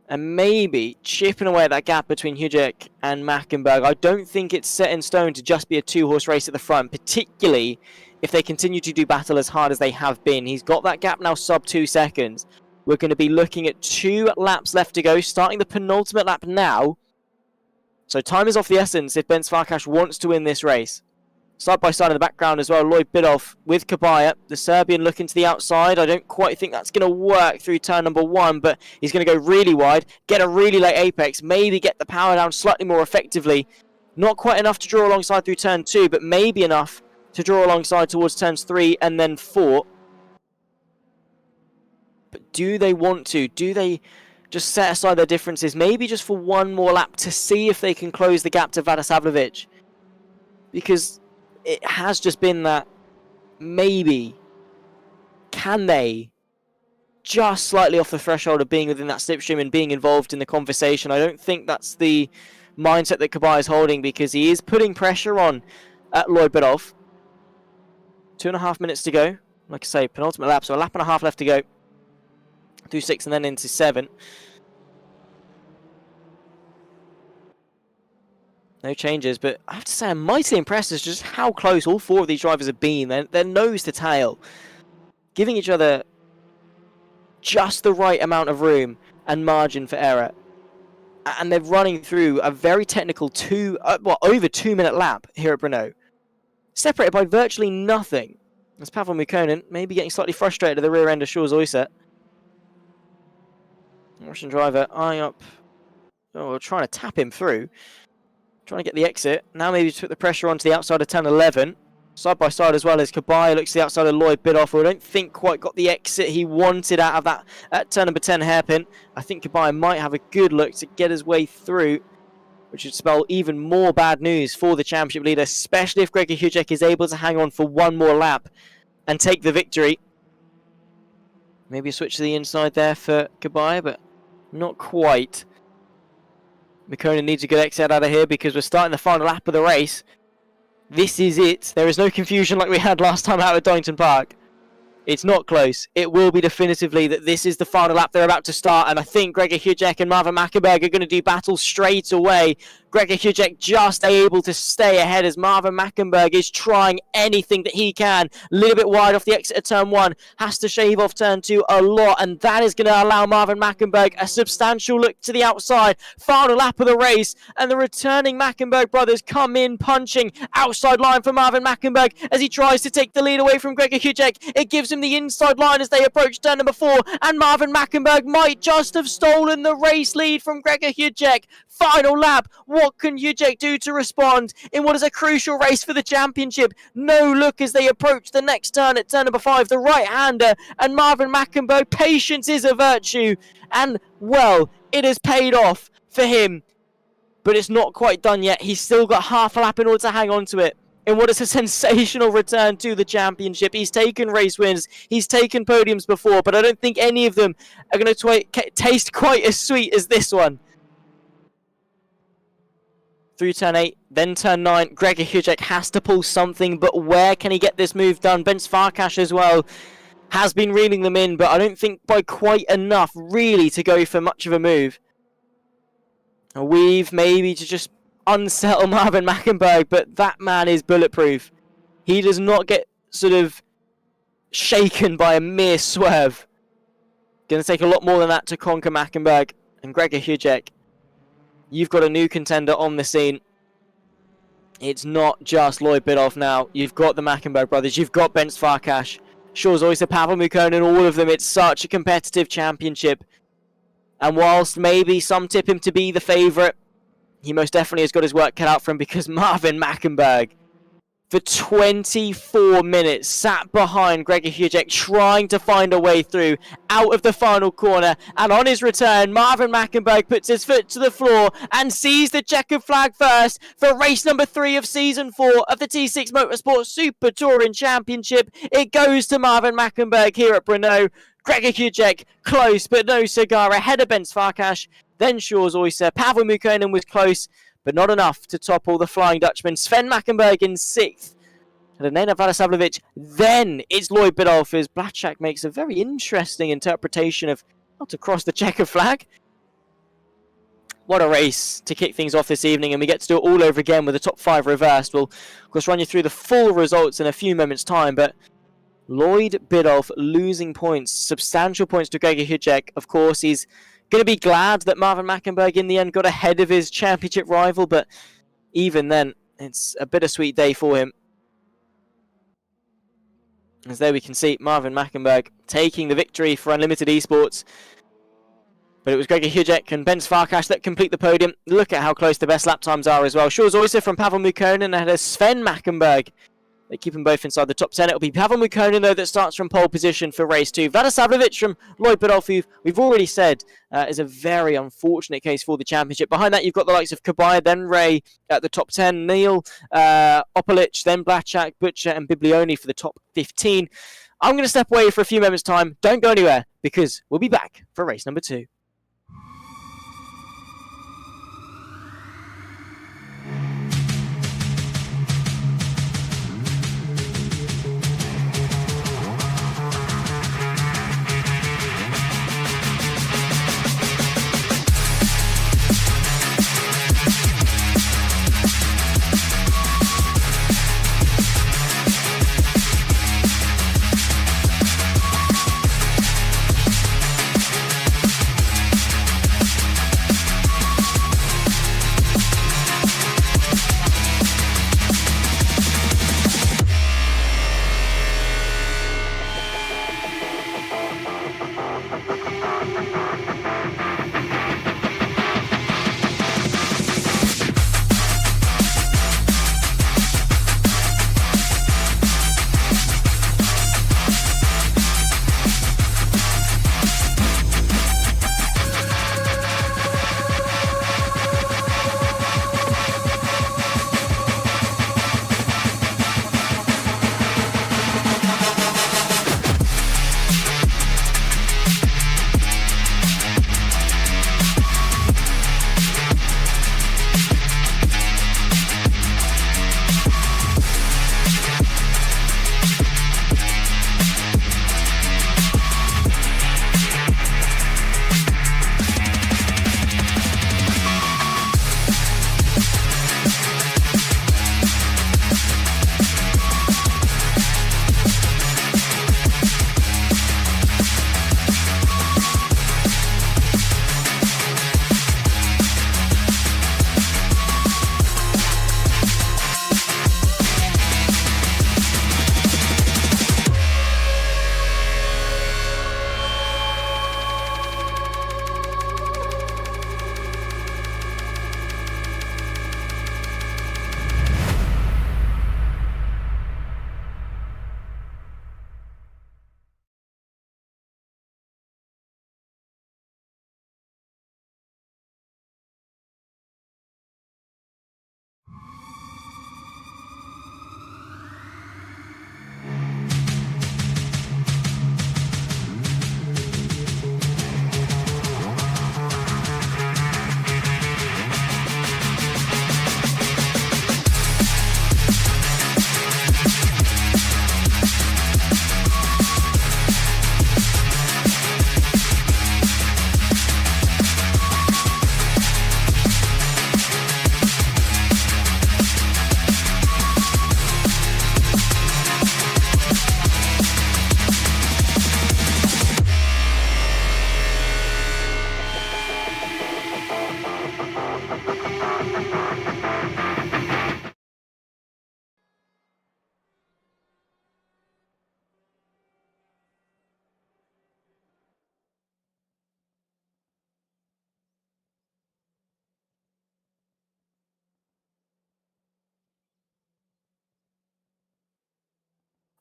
And maybe chipping away at that gap between Hujek and Mackenberg. I don't think it's set in stone to just be a 2-horse race at the front, particularly if they continue to do battle as hard as they have been. He's got that gap now sub 2 seconds. We're going to be looking at 2 laps left to go, starting the penultimate lap now. So time is of the essence if Ben Farkas wants to win this race. Side by side in the background as well, Lloyd Bidoff with Kabaya. The Serbian looking to the outside. I don't quite think that's going to work through turn number 1, but he's going to go really wide, get a really late apex, maybe get the power down slightly more effectively. Not quite enough to draw alongside through turn 2, but maybe enough to draw alongside towards turns 3 and then 4. But do they want to? Do they just set aside their differences, maybe just for one more lap to see if they can close the gap to Vadisavljevic? Because it has just been that maybe, can they, just slightly off the threshold of being within that slipstream and being involved in the conversation. I don't think that's the mindset that Kabay is holding, because he is putting pressure on at Lloyd Bidoff. 2.5 minutes to go. Like I say, penultimate lap, so a lap and a half left to go. Through 6 and then into 7. No changes, but I have to say I'm mightily impressed as just how close all 4 of these drivers have been. They're nose to tail, giving each other just the right amount of room and margin for error. And they're running through a very technical over 2 minute lap here at Brno, separated by virtually nothing. As Pavel Mukonin maybe getting slightly frustrated at the rear end of Shaw's Oyser. Russian driver eyeing up, trying to tap him through. Trying to get the exit. Now maybe to put the pressure onto the outside of turn 11. Side by side as well as Kabay looks to the outside of Lloyd Bidoff, who I don't think quite got the exit he wanted out of that at turn number 10 hairpin. I think Kabay might have a good look to get his way through, which would spell even more bad news for the championship leader, especially if Gregor Hujek is able to hang on for one more lap and take the victory. Maybe a switch to the inside there for Kabay, but not quite. Mukonin needs a good exit out of here because we're starting the final lap of the race. This is it. There is no confusion like we had last time out at Donington Park. It's not close. It will be definitively that this is the final lap they're about to start, and I think Gregor Hujek and Marvin Mackenberg are going to do battle straight away. Gregor Hujek just able to stay ahead as Marvin Mackenberg is trying anything that he can. A little bit wide off the exit of turn 1. Has to shave off turn 2 a lot, and that is going to allow Marvin Mackenberg a substantial look to the outside. Final lap of the race, and the returning Mackenberg brothers come in punching. Outside line for Marvin Mackenberg as he tries to take the lead away from Gregor Hujek. It gives him the inside line as they approach turn number 4, and Marvin Mackenberg might just have stolen the race lead from Gregor Hujek. Final lap. What can Hujek do to respond in what is a crucial race for the championship? No look as they approach the next turn at turn number 5, the right-hander, and Marvin Mackenberg. Patience is a virtue, and well, it has paid off for him, but it's not quite done yet. He's still got half a lap in order to hang on to it. In what is a sensational return to the championship. He's taken race wins, he's taken podiums before, but I don't think any of them are going to taste quite as sweet as this one. Through turn 8, then turn 9, Gregor Hujek has to pull something, but where can he get this move done? Ben Farkas as well has been reeling them in, but I don't think by quite enough really to go for much of a move. A weave maybe to just unsettle Marvin Mackenberg, but that man is bulletproof. He does not get sort of shaken by a mere swerve. Going to take a lot more than that to conquer Mackenberg. And Gregor Hujek, you've got a new contender on the scene. It's not just Lloyd Bidoff now. You've got the Mackenberg brothers. You've got Ben Farkas, Shaw's Oyster, Pavel Mukonin, all of them. It's such a competitive championship. And whilst maybe some tip him to be the favourite, he most definitely has got his work cut out for him, because Marvin Mackenberg, for 24 minutes, sat behind Gregor Hujek, trying to find a way through, out of the final corner. And on his return, Marvin Mackenberg puts his foot to the floor and sees the checkered flag first for race number 3 of season 4 of the T6 Motorsport Super Touring Championship. It goes to Marvin Mackenberg here at Brno. Gregor Hujek, close but no cigar, ahead of Ben Farkas. Then Shaw's Oyster. Pavel Mukonin was close, but not enough to topple the Flying Dutchman. Sven Mackenberg in 6th. And Nenad Vadisavljevic. Then it's Lloyd Bidoff, as Blatchak makes a very interesting interpretation of how to cross the checker flag. What a race to kick things off this evening, and we get to do it all over again with the top 5 reversed. We'll, of course, run you through the full results in a few moments' time, but Lloyd Biddulph losing points, substantial points to Gregor Hudek. Of course, he's going to be glad that Marvin Mackenberg in the end got ahead of his championship rival, but even then, it's a bittersweet day for him. As there we can see Marvin Mackenberg taking the victory for Unlimited Esports. But it was Gregor Hudek and Ben Farkas that complete the podium. Look at how close the best lap times are as well. Shores Oyster from Pavel Mukonen ahead of Sven Mackenberg. They keep them both inside the top 10. It'll be Pavel Mukonen, though, that starts from pole position for race 2. Vladislavovich from Lloyd Biddulph, who we've already said is a very unfortunate case for the championship. Behind that, you've got the likes of Kabaya, then Ray at the top 10. Neil, Opalic, then Blachak, Butcher, and Biblioni for the top 15. I'm going to step away for a few moments' time. Don't go anywhere, because we'll be back for race number 2.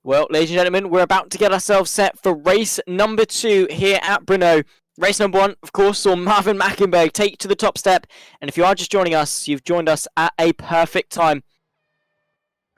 Well, ladies and gentlemen, we're about to get ourselves set for race number 2 here at Brno. Race number 1, of course, saw Marvin Mackenberg take to the top step. And if you are just joining us, you've joined us at a perfect time.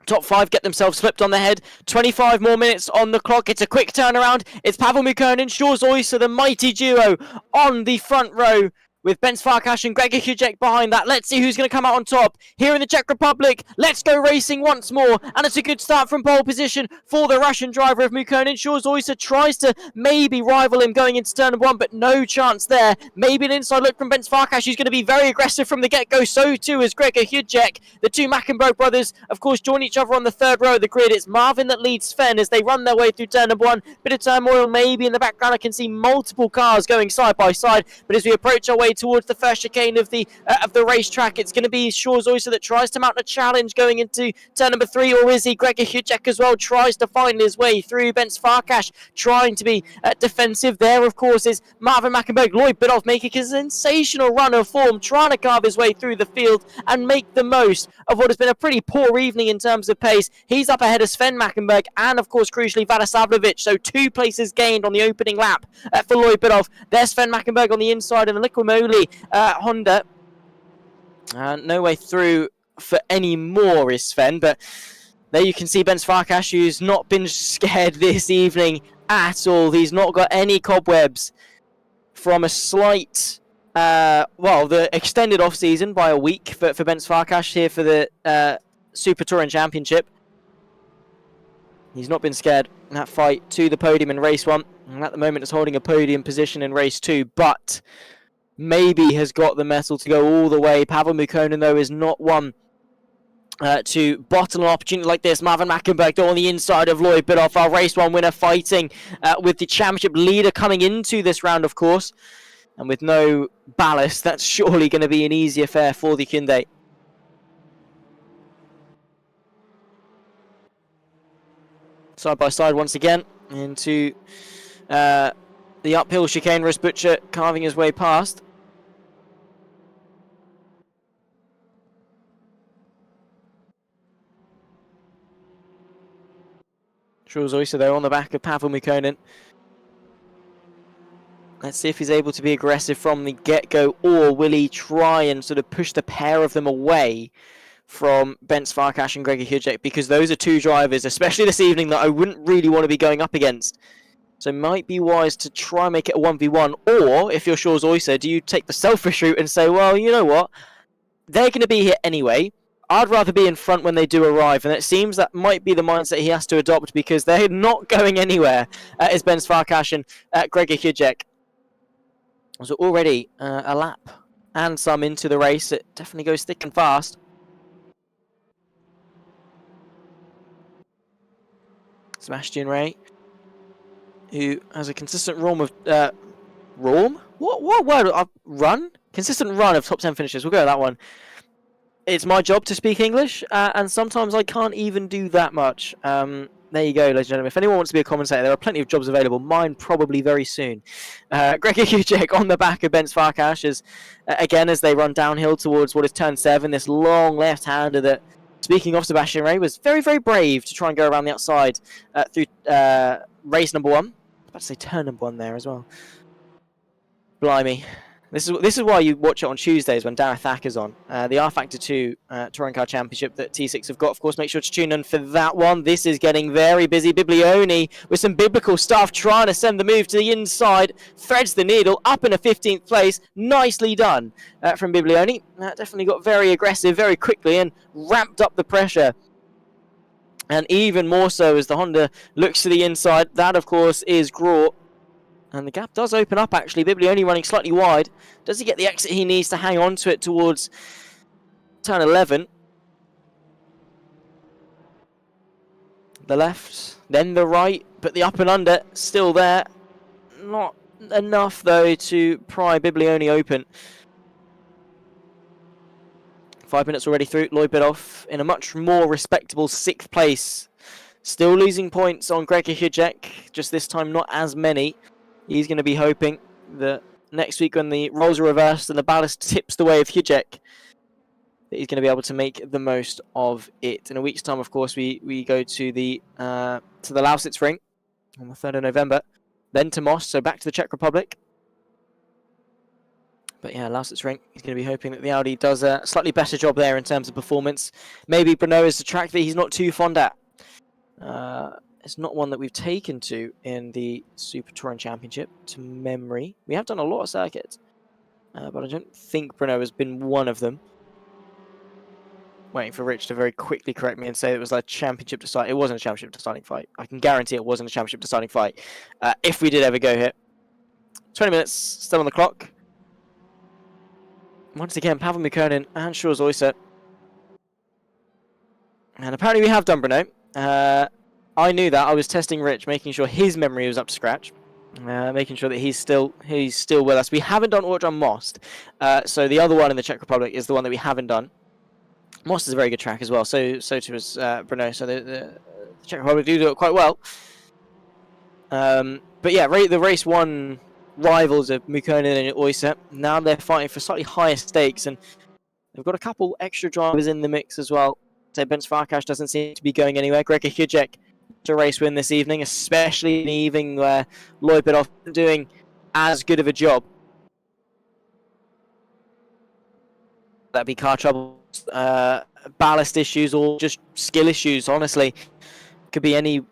Top 5 get themselves flipped on the head. 25 more minutes on the clock. It's a quick turnaround. It's Pavel Mukonen, Shores Oyster, the mighty duo on the front row. with Ben Farkas and Gregor Hujek behind that. Let's see who's going to come out on top here in the Czech Republic. Let's go racing once more, and it's a good start from pole position for the Russian driver of Mukonin. Shorzoisa tries to maybe rival him going into turn 1, but no chance there. Maybe an inside look from Ben Farkas, who's going to be very aggressive from the get-go. So too is Gregor Hujek. The two Mackenberg brothers, of course, join each other on the third row of the grid. It's Marvin that leads Sven as they run their way through turn 1. Bit of turmoil maybe in the background. I can see multiple cars going side by side, but as we approach our way towards the first chicane of the racetrack, it's going to be Shorzoisa that tries to mount a challenge going into turn 3, or is he? Gregor Hujek as well tries to find his way through. Ben Farkas trying to be defensive. There, of course, is Marvin Mackenberg. Lloyd Bidoff making a sensational run of form, trying to carve his way through the field and make the most of what has been a pretty poor evening in terms of pace. He's up ahead of Sven Mackenberg and, of course, crucially, Vadisavljevic. So 2 places gained on the opening lap for Lloyd Bidoff. There's Sven Mackenberg on the inside in the Liquimoli Honda. No way through for any more is Sven, but there you can see Ben Farkas, who's not been scared this evening at all. He's not got any cobwebs from a slight, the extended off-season by a week for Ben Farkas here for the Super Touring Championship. He's not been scared in that fight to the podium in race 1, and at the moment is holding a podium position in race 2, but maybe has got the mettle to go all the way. Pavel Mukonin, though, is not one to bottle an opportunity like this. Marvin Mackenberg on the inside of Lloyd Bidoff, our race 1 winner, fighting with the championship leader coming into this round, of course. And with no ballast, that's surely going to be an easy affair for the Hyundai. Side by side once again into the uphill chicane. Russ Butcher carving his way past. Shorzoisa there on the back of Pavel Mukonin. Let's see if he's able to be aggressive from the get-go, or will he try and sort of push the pair of them away from Ben Farkas and Gregor Hujek, because those are 2 drivers, especially this evening, that I wouldn't really want to be going up against. So it might be wise to try and make it a 1v1, or if you're Shorzoisa, do you take the selfish route and say, well, you know what, they're going to be here anyway. I'd rather be in front when they do arrive, and it seems that might be the mindset he has to adopt, because they're not going anywhere, is Ben Farkas and Gregor Hujek. So already a lap and some into the race. It definitely goes thick and fast. Sebastian Ray, who has a consistent What word? Run? Consistent run of top 10 finishes. We'll go with that one. It's my job to speak English, and sometimes I can't even do that much. There you go, ladies and gentlemen. If anyone wants to be a commentator, there are plenty of jobs available. Mine probably very soon. Gregor Hujek on the back of Ben Farkas, again, as they run downhill towards what is turn 7, this long left-hander that, speaking of Sebastian Ray, was very, very brave to try and go around the outside through race number 1. I was about to say turn number 1 there as well. Blimey. This is why you watch it on Tuesdays when Darren Thacker's on. The R Factor 2 Touring Car Championship that T6 have got. Of course, make sure to tune in for that one. This is getting very busy. Biblioni with some biblical stuff, trying to send the move to the inside. Threads the needle, up in a 15th place. Nicely done from Biblioni. Definitely got very aggressive very quickly and ramped up the pressure. And even more so as the Honda looks to the inside. That, of course, is Graw. And the gap does open up, actually. Biblioni running slightly wide. Does he get the exit he needs to hang on to it towards turn 11? The left, then the right, but the up and under still there. Not enough, though, to pry Biblioni open. 5 minutes already through. Lloyd Bidoff in a much more respectable 6th place. Still losing points on Gregor Hujek, just this time not as many. He's going to be hoping that next week when the roles are reversed and the ballast tips the way of Hujek, that he's going to be able to make the most of it. In a week's time, of course, we go to the Lausitz ring on the 3rd of November, then to Most, so back to the Czech Republic. But yeah, Lausitz ring, he's going to be hoping that the Audi does a slightly better job there in terms of performance. Maybe Brno is a track that he's not too fond at. It's not one that we've taken to in the Super Touring Championship, to memory. We have done a lot of circuits. but I don't think Brno has been one of them. Waiting for Rich to very quickly correct me and say it was like a championship deciding. It wasn't a championship deciding fight. I can guarantee it wasn't a championship deciding fight. If we did ever go here. 20 minutes still on the clock. Once again, Pavel Mikkonen and Shores Oyster. And apparently we have done Brno. I knew that. I was testing Rich, making sure his memory was up to scratch. Making sure that he's still with us. We haven't done Orjan Most. So the other one in the Czech Republic is the one that we haven't done. Most is a very good track as well. So too is Brno. So the Czech Republic do it quite well. But yeah, the race one rivals of Mikkonen and Oyster. Now they're fighting for slightly higher stakes, and they've got a couple extra drivers in the mix as well. So Ben Farkas doesn't seem to be going anywhere. Gregor Hujek to race win this evening, especially in the evening where Lloyd Bidoff isn't doing as good of a job. That'd be car trouble, ballast issues, or just skill issues. Honestly, could be any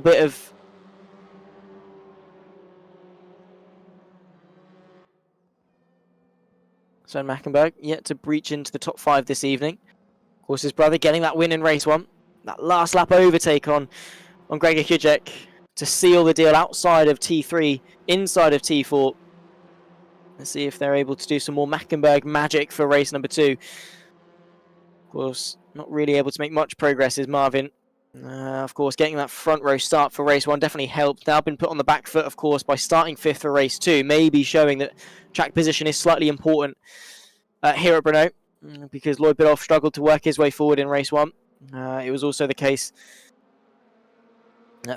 bit of Sven Mackenberg yet to breach into the top 5 this evening. Of course, his brother getting that win in race 1. That last lap overtake on Gregor Hujek to seal the deal outside of T3, inside of T4. Let's see if they're able to do some more Mackenberg magic for race number 2. Of course, not really able to make much progress is Marvin. Of course, getting that front row start for race 1 definitely helped. Now been put on the back foot, of course, by starting 5th for race 2, maybe showing that track position is slightly important here at Brno, because Lloyd Bidoff struggled to work his way forward in race 1. It was also the case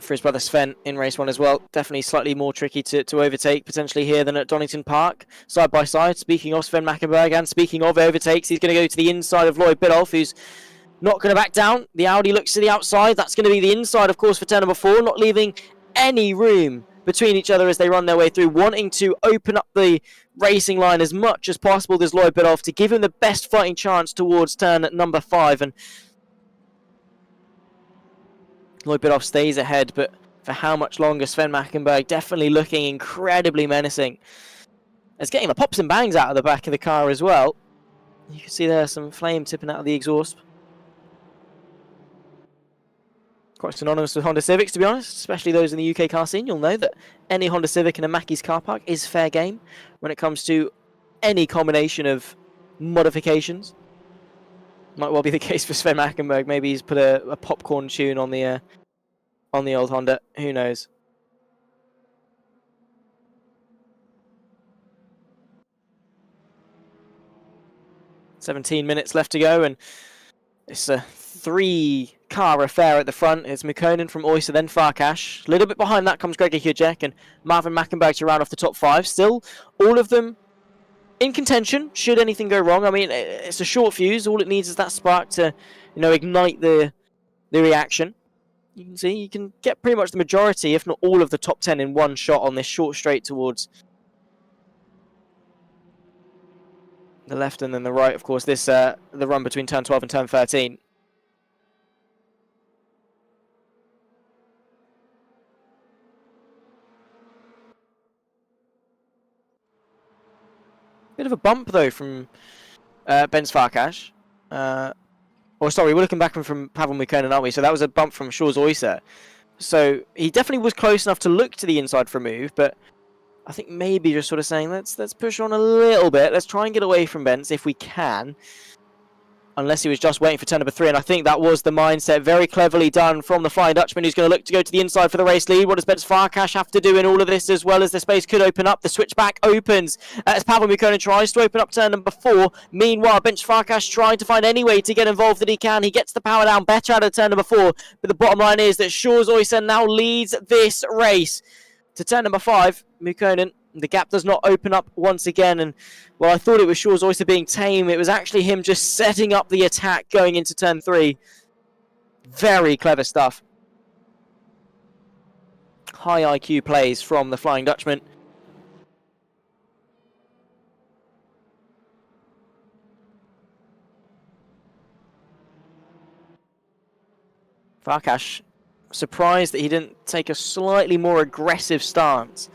for his brother Sven in race 1 as well. Definitely slightly more tricky to overtake potentially here than at Donington Park. Side by side, speaking of Sven Mackenberg and speaking of overtakes, he's going to go to the inside of Lloyd Bidoff, who's not going to back down. The Audi looks to the outside. That's going to be the inside, of course, for turn number 4, not leaving any room between each other as they run their way through, wanting to open up the racing line as much as possible. There's Lloyd Bidoff to give him the best fighting chance towards turn number 5. And Lloyd Bidoff stays ahead, but for how much longer? Sven Mackenberg definitely looking incredibly menacing. It's getting the pops and bangs out of the back of the car as well. You can see there some flame tipping out of the exhaust. Quite synonymous with Honda Civics, to be honest, especially those in the UK car scene. You'll know that any Honda Civic in a Mackey's car park is fair game when it comes to any combination of modifications. Might well be the case for Sven Mackenberg. Maybe he's put a popcorn tune on the old Honda. Who knows? "17 minutes left to go, and it's a 3-car affair at the front. It's Mikkonen from Oyster, then Farkas. A little bit behind that comes Gregor Hujek and Marvin Mackenberg to round off the top 5. Still, all of them in contention, should anything go wrong. I mean, it's a short fuse. All it needs is that spark to, ignite the reaction. You can see, you can get pretty much the majority, if not all of the top 10 in one shot on this short straight towards the left and then the right. Of course, this the run between turn 12 and turn 13. Bit of a bump, though, from Ben Farkas. Sorry, we're looking back from Pavel Mikkonen, aren't we? So that was a bump from Shores Oyster. So he definitely was close enough to look to the inside for a move, but I think maybe just sort of saying, let's push on a little bit. Let's try and get away from Benz if we can. Unless he was just waiting for turn number 3, and I think that was the mindset. Very cleverly done from the Flying Dutchman, who's going to look to go to the inside for the race lead. What does Ben Farkas have to do in all of this, as well as the space could open up? The switchback opens as Pavel Mikkonen tries to open up turn number 4. Meanwhile, Ben Farkas trying to find any way to get involved that he can. He gets the power down better out of turn number 4, but the bottom line is that Shores Oyster now leads this race to turn number 5. Mikkonen, the gap does not open up once again, and well, I thought it was Shores Oyster being tame. It was actually him just setting up the attack going into turn 3. Very clever stuff. High IQ plays from the Flying Dutchman. Farkas surprised that he didn't take a slightly more aggressive stance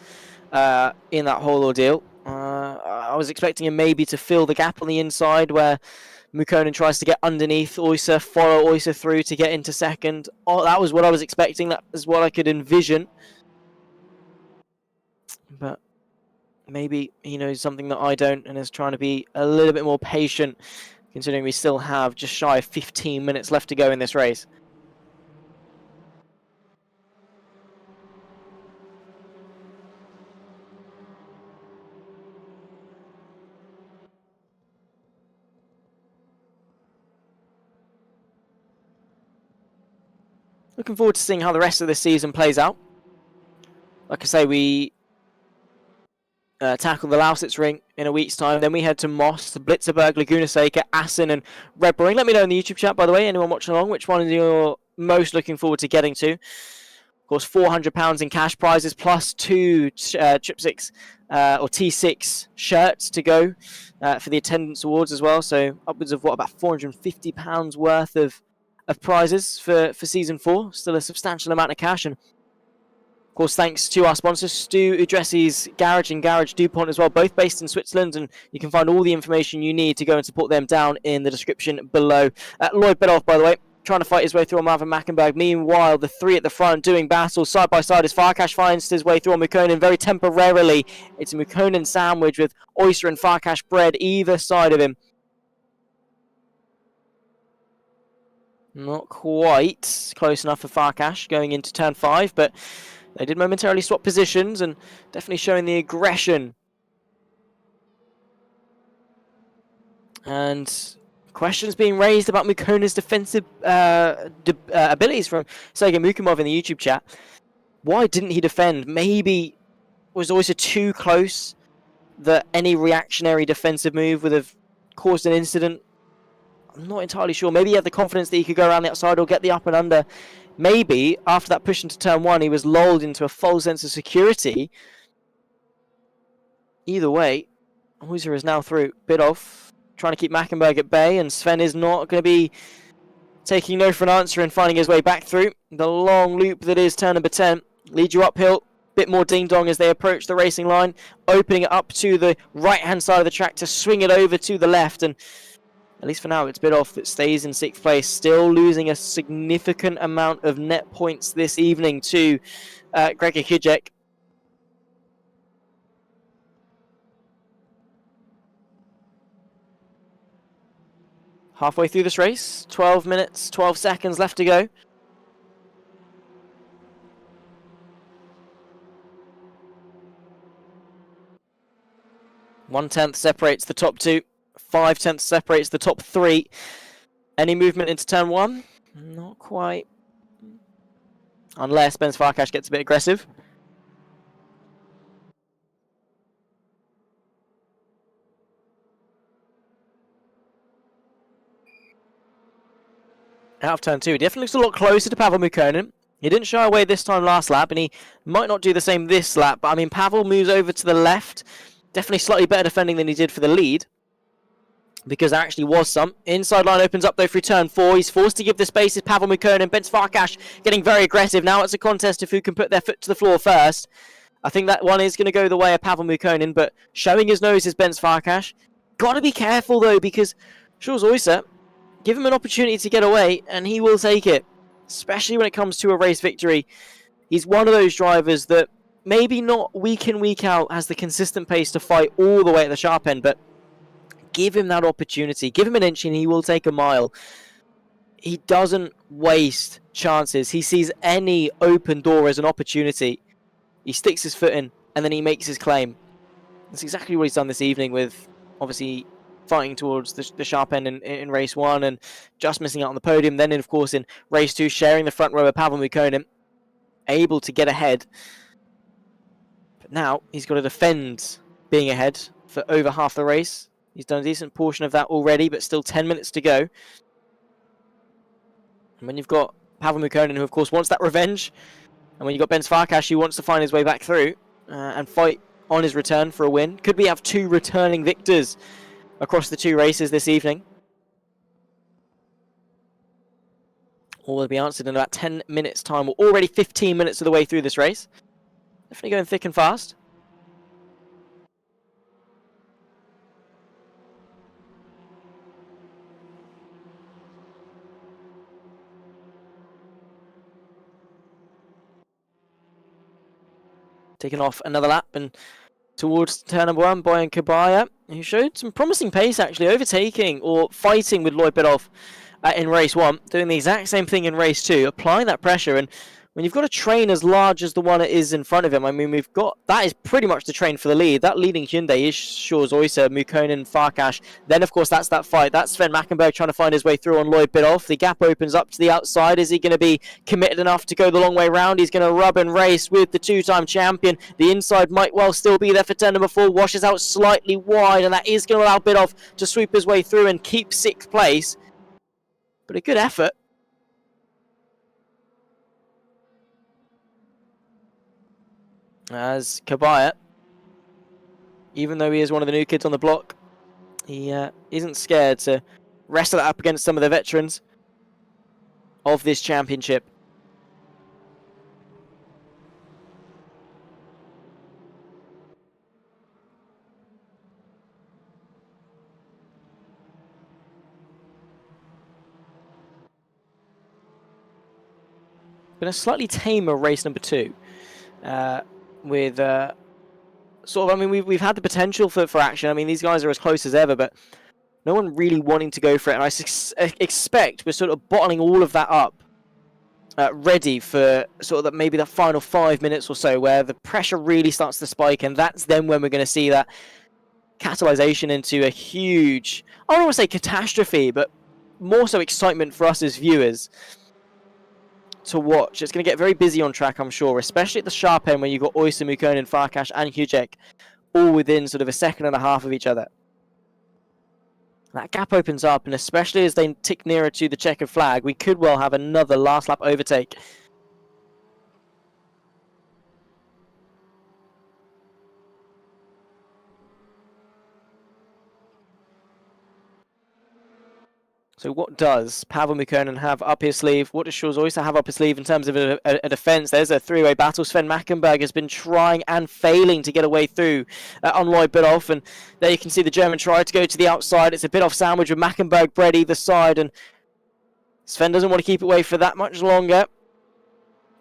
in that whole ordeal. I was expecting him maybe to fill the gap on the inside where Mukkonen tries to get underneath Oysa, follow Oysa through to get into second. Oh, that was what I was expecting. That is what I could envision. But maybe he knows something that I don't and is trying to be a little bit more patient, considering we still have just shy of 15 minutes left to go in this race. Looking forward to seeing how the rest of the season plays out. Like I say, we tackle the Lausitz Ring in a week's time. Then we head to Moss, Blitzerberg, Laguna Seca, Assen, and Red Bull Ring. Let me know in the YouTube chat, by the way, anyone watching along, which one you're most looking forward to getting to. Of course, £400 in cash prizes, plus 2 Trip 6 or T6 shirts to go for the attendance awards as well. So upwards of, about £450 worth of prizes for Season 4. Still a substantial amount of cash. And of course, thanks to our sponsors, Stu Udressi's Garage and Garage DuPont as well, both based in Switzerland. And you can find all the information you need to go and support them down in the description below. Lloyd Bedoff, by the way, trying to fight his way through on Marvin Mackenberg. Meanwhile, the 3 at the front doing battle side by side as Farkash finds his way through on Mukkonen. Very temporarily, it's a Mukkonen sandwich with Oyster and Farkash bread either side of him. Not quite close enough for Farkash going into turn 5, but they did momentarily swap positions and definitely showing the aggression. And questions being raised about Mukkonen's defensive abilities from Sergei Mukimov in the YouTube chat. Why didn't he defend? Maybe was Oysa too close that any reactionary defensive move would have caused an incident. I'm not entirely sure. Maybe he had the confidence that he could go around the outside or get the up and under. Maybe after that push into turn 1, he was lulled into a false sense of security. Either way, Oysa is now through. Bit off. Trying to keep Mackenberg at bay, and Sven is not going to be taking no for an answer and finding his way back through. The long loop that is turn number 10 leads you uphill. Bit more ding-dong as they approach the racing line, opening it up to the right-hand side of the track to swing it over to the left. And at least for now, it's Bidoff that stays in 6th place, still losing a significant amount of net points this evening to Gregor Kijek. Halfway through this race, 12 minutes, 12 seconds left to go. One-tenth separates the top 2. 5/10 separates the top 3. Any movement into turn 1? Not quite. Unless Ben Farkash gets a bit aggressive. Out of turn 2. He definitely looks a lot closer to Pavel Mukkonen. He didn't shy away this time last lap, and he might not do the same this lap. But I mean, Pavel moves over to the left. Definitely slightly better defending than he did for the lead, because there actually was some. Inside line opens up though through turn 4. He's forced to give the spaces. Pavel Mukkonen, Ben Farkash getting very aggressive. Now it's a contest of who can put their foot to the floor first. I think that one is going to go the way of Pavel Mukkonen, but showing his nose is Ben Farkash. Got to be careful though, because Jules Oysa, give him an opportunity to get away, and he will take it. Especially when it comes to a race victory. He's one of those drivers that maybe not week in, week out has the consistent pace to fight all the way at the sharp end, but give him that opportunity. Give him an inch and he will take a mile. He doesn't waste chances. He sees any open door as an opportunity. He sticks his foot in, and then he makes his claim. That's exactly what he's done this evening with, obviously, fighting towards the sharp end in race 1 and just missing out on the podium. Then, of course, in race 2, sharing the front row with Pavel Mukkonen, able to get ahead. But now he's got to defend being ahead for over half the race. He's done a decent portion of that already, but still 10 minutes to go. And when you've got Pavel Mukkonen, who of course wants that revenge, and when you've got Ben Farkash, who wants to find his way back through and fight on his return for a win. Could we have 2 returning victors across the 2 races this evening? All will be answered in about 10 minutes time. We're already 15 minutes of the way through this race. Definitely going thick and fast. taking off another lap and towards turn number 1, Bojan Kabaya, who showed some promising pace actually, overtaking or fighting with Lloyd Biddulph in race 1, doing the exact same thing in race 2, applying that pressure. And when you've got a train as large as the one it is in front of him, I mean, that is pretty much the train for the lead. That leading Hyundai is Shores Oysa, Mukonen, Farkas. Then, of course, that's that fight. That's Sven Mackenberg trying to find his way through on Lloyd Biddulph. The gap opens up to the outside. Is he going to be committed enough to go the long way round? He's going to rub and race with the two-time champion. The inside might well still be there for turn number 4. Washes out slightly wide, and that is going to allow Biddulph to sweep his way through and keep 6th place. But a good effort. As Kabaya, even though he is one of the new kids on the block, he isn't scared to wrestle it up against some of the veterans of this championship. Been a slightly tamer race number 2. With sort of, I mean, we've had the potential for action. I mean, these guys are as close as ever, but no one really wanting to go for it. And I expect we're sort of bottling all of that up, ready for sort of maybe the final 5 minutes or so, where the pressure really starts to spike, and that's then when we're going to see that catalyzation into a huge, I don't want to say catastrophe, but more so excitement for us as viewers to watch. It's going to get very busy on track, I'm sure, especially at the sharp end when you've got Oysa, Mukonen, Farkas and Hujek all within sort of a second and a half of each other. That gap opens up, and especially as they tick nearer to the checkered flag, we could well have another last lap overtake. So what does Pavel Mukonen have up his sleeve? What does Shores Oysa have up his sleeve in terms of a defence? There's a three-way battle. Sven Mackenberg has been trying and failing to get away through on Lloyd Biddulph. And there you can see the German try to go to the outside. It's a Biddulph sandwich with Mackenberg bred either side. And Sven doesn't want to keep it away for that much longer.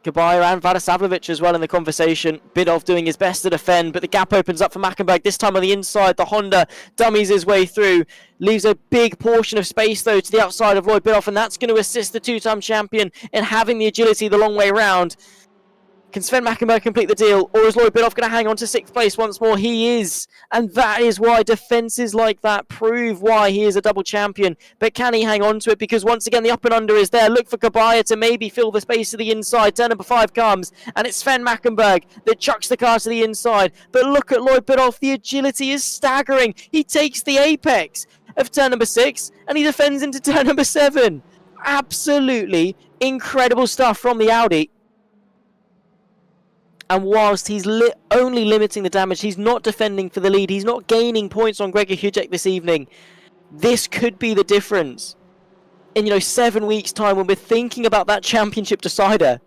Kabaya and Vadisavljevic as well in the conversation. Biddulph doing his best to defend, but the gap opens up for Mackenberg. This time on the inside, the Honda dummies his way through. Leaves a big portion of space, though, to the outside of Lloyd Biddulph, and that's going to assist the two-time champion in having the agility the long way round. Can Sven Mackenberg complete the deal, or is Lloyd Biddulph going to hang on to 6th place once more? He is, and that is why defences like that prove why he is a double champion. But can he hang on to it? Because once again, the up and under is there. Look for Kabaya to maybe fill the space to the inside. Turn number 5 comes, and it's Sven Mackenberg that chucks the car to the inside. But look at Lloyd Biddulph. The agility is staggering. He takes the apex of turn number 6, and he defends into turn number 7. Absolutely incredible stuff from the Audi. And whilst he's only limiting the damage, he's not defending for the lead. He's not gaining points on Gregor Hujek this evening. This could be the difference in 7 weeks' time when we're thinking about that championship decider.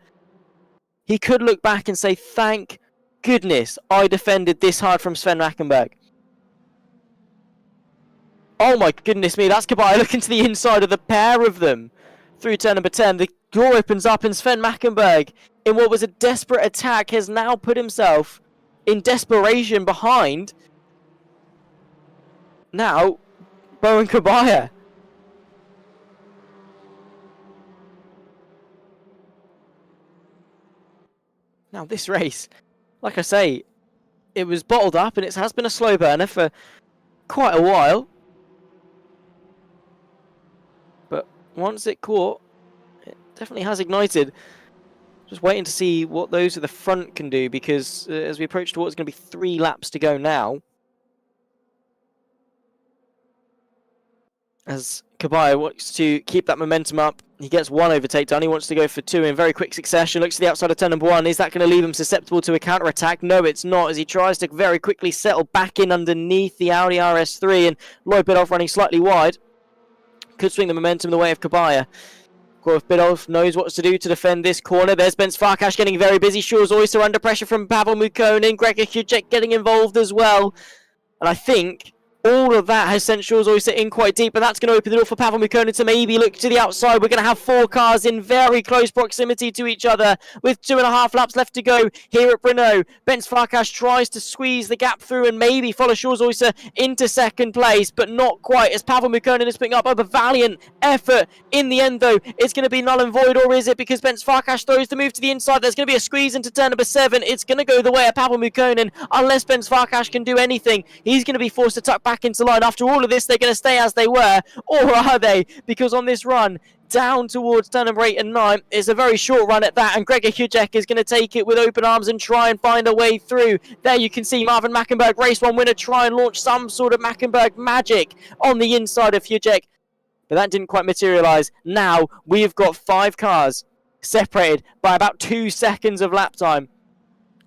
He could look back and say, thank goodness I defended this hard from Sven Mackenberg. Oh my goodness me, that's Kabaya looking to the inside of the pair of them through turn number 10. The door opens up and Sven Mackenberg, in what was a desperate attack, has now put himself in desperation behind. Now, Bojan Kabaya. Now this race, like I say, it was bottled up and it has been a slow burner for quite a while. But once it caught, it definitely has ignited. Just waiting to see what those at the front can do, because as we approach towards, it's going to be 3 laps to go now. As Kabaya wants to keep that momentum up, he gets 1 overtake done. He wants to go for 2 in very quick succession. Looks to the outside of turn number 1. Is that going to leave him susceptible to a counter-attack? No, it's not, as he tries to very quickly settle back in underneath the Audi RS3, and Lloyd Biddulph running slightly wide. Could swing the momentum the way of Kabaya. If Biddulph knows what to do to defend this corner. There's Benz Farkas getting very busy. Shores Oysa under pressure from Pavel Mukonen. Gregor Hujek getting involved as well. And I think All of that has sent Shaw's Oyster in quite deep, and that's going to open the door for Pavel Mukkonen to maybe look to the outside. We're going to have 4 cars in very close proximity to each other with 2.5 laps left to go here at Brno. Bence Farkas tries to squeeze the gap through and maybe follow Shaw's Oyster into second place, but not quite, as Pavel Mukkonen is picking up a valiant effort. In the end, though, it's going to be null and void, or is it? Because Bence Farkas throws the move to the inside. There's going to be a squeeze into turn number 7. It's going to go the way of Pavel Mukkonen. Unless Bence Farkas can do anything, he's going to be forced to tuck back into line. After all of this, they're going to stay as they were, or are they? Because on this run down towards turn number 8 and 9, it's a very short run at that, and Gregor Hudek is going to take it with open arms and try and find a way through. There you can see Marvin Mackenberg, race 1 winner, try and launch some sort of Mackenberg magic on the inside of Hudek, but that didn't quite materialise. Now we've got 5 cars separated by about 2 seconds of lap time.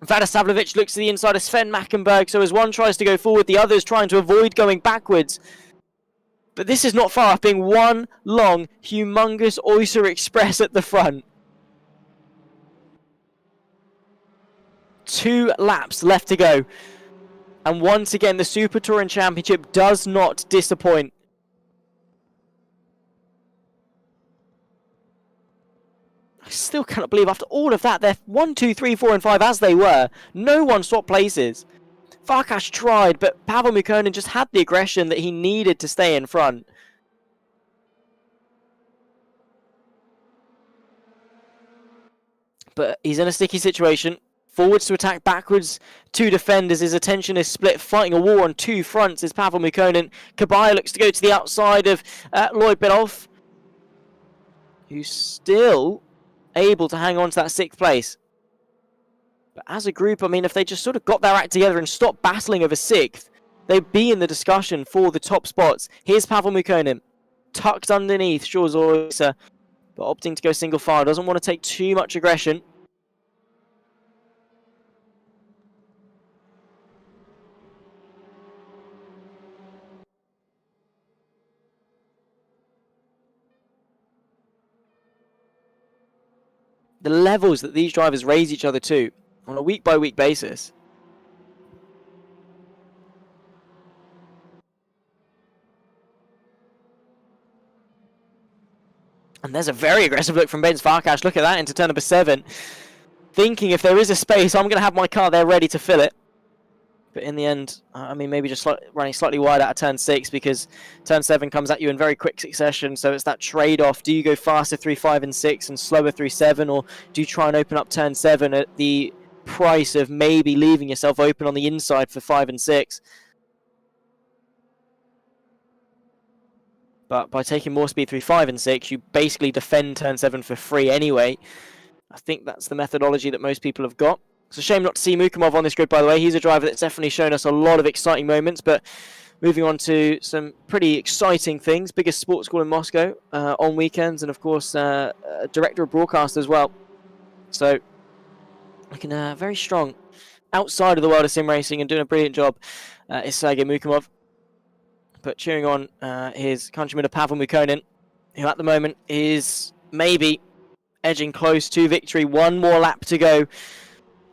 Vlada Savlovic looks to the inside of Sven Mackenberg, so as one tries to go forward, the other is trying to avoid going backwards. But this is not far off being one long, humongous Oyster Express at the front. 2 laps left to go. And once again, the Super Touring Championship does not disappoint. I still cannot believe after all of that, they're 1, 2, 3, 4 and 5 as they were. No one swapped places. Farkas tried, but Pavel Mukkonen just had the aggression that he needed to stay in front. But he's in a sticky situation. Forwards to attack, backwards to defend as his attention is split. Fighting a war on 2 fronts is Pavel Mukkonen. Kabaya looks to go to the outside of Lloyd Biddulph, who's still able to hang on to that 6th place. But as a group, I mean, if they just sort of got their act together and stopped battling over 6th, they'd be in the discussion for the top spots. Here's Pavel Mukkonen, tucked underneath Shaw's Oyster, but opting to go single file. Doesn't want to take too much aggression. The levels that these drivers raise each other to on a week-by-week basis. And there's a very aggressive look from Bence Farkas. Look at that, into turn number 7. Thinking if there is a space, I'm going to have my car there ready to fill it. But in the end, I mean, maybe just running slightly wide out of turn 6, because turn 7 comes at you in very quick succession. So it's that trade-off. Do you go faster through 5 and 6 and slower through 7? Or do you try and open up turn 7 at the price of maybe leaving yourself open on the inside for 5 and 6? But by taking more speed through 5 and 6, you basically defend turn 7 for free anyway. I think that's the methodology that most people have got. It's a shame not to see Mukhamov on this grid, by the way. He's a driver that's definitely shown us a lot of exciting moments. But moving on to some pretty exciting things. Biggest sports school in Moscow on weekends. And, of course, director of broadcast as well. So, looking very strong outside of the world of sim racing and doing a brilliant job is Sergei Mukhamov. But cheering on his countryman of Pavel Mukkonen, who at the moment is maybe edging close to victory. 1 more lap to go,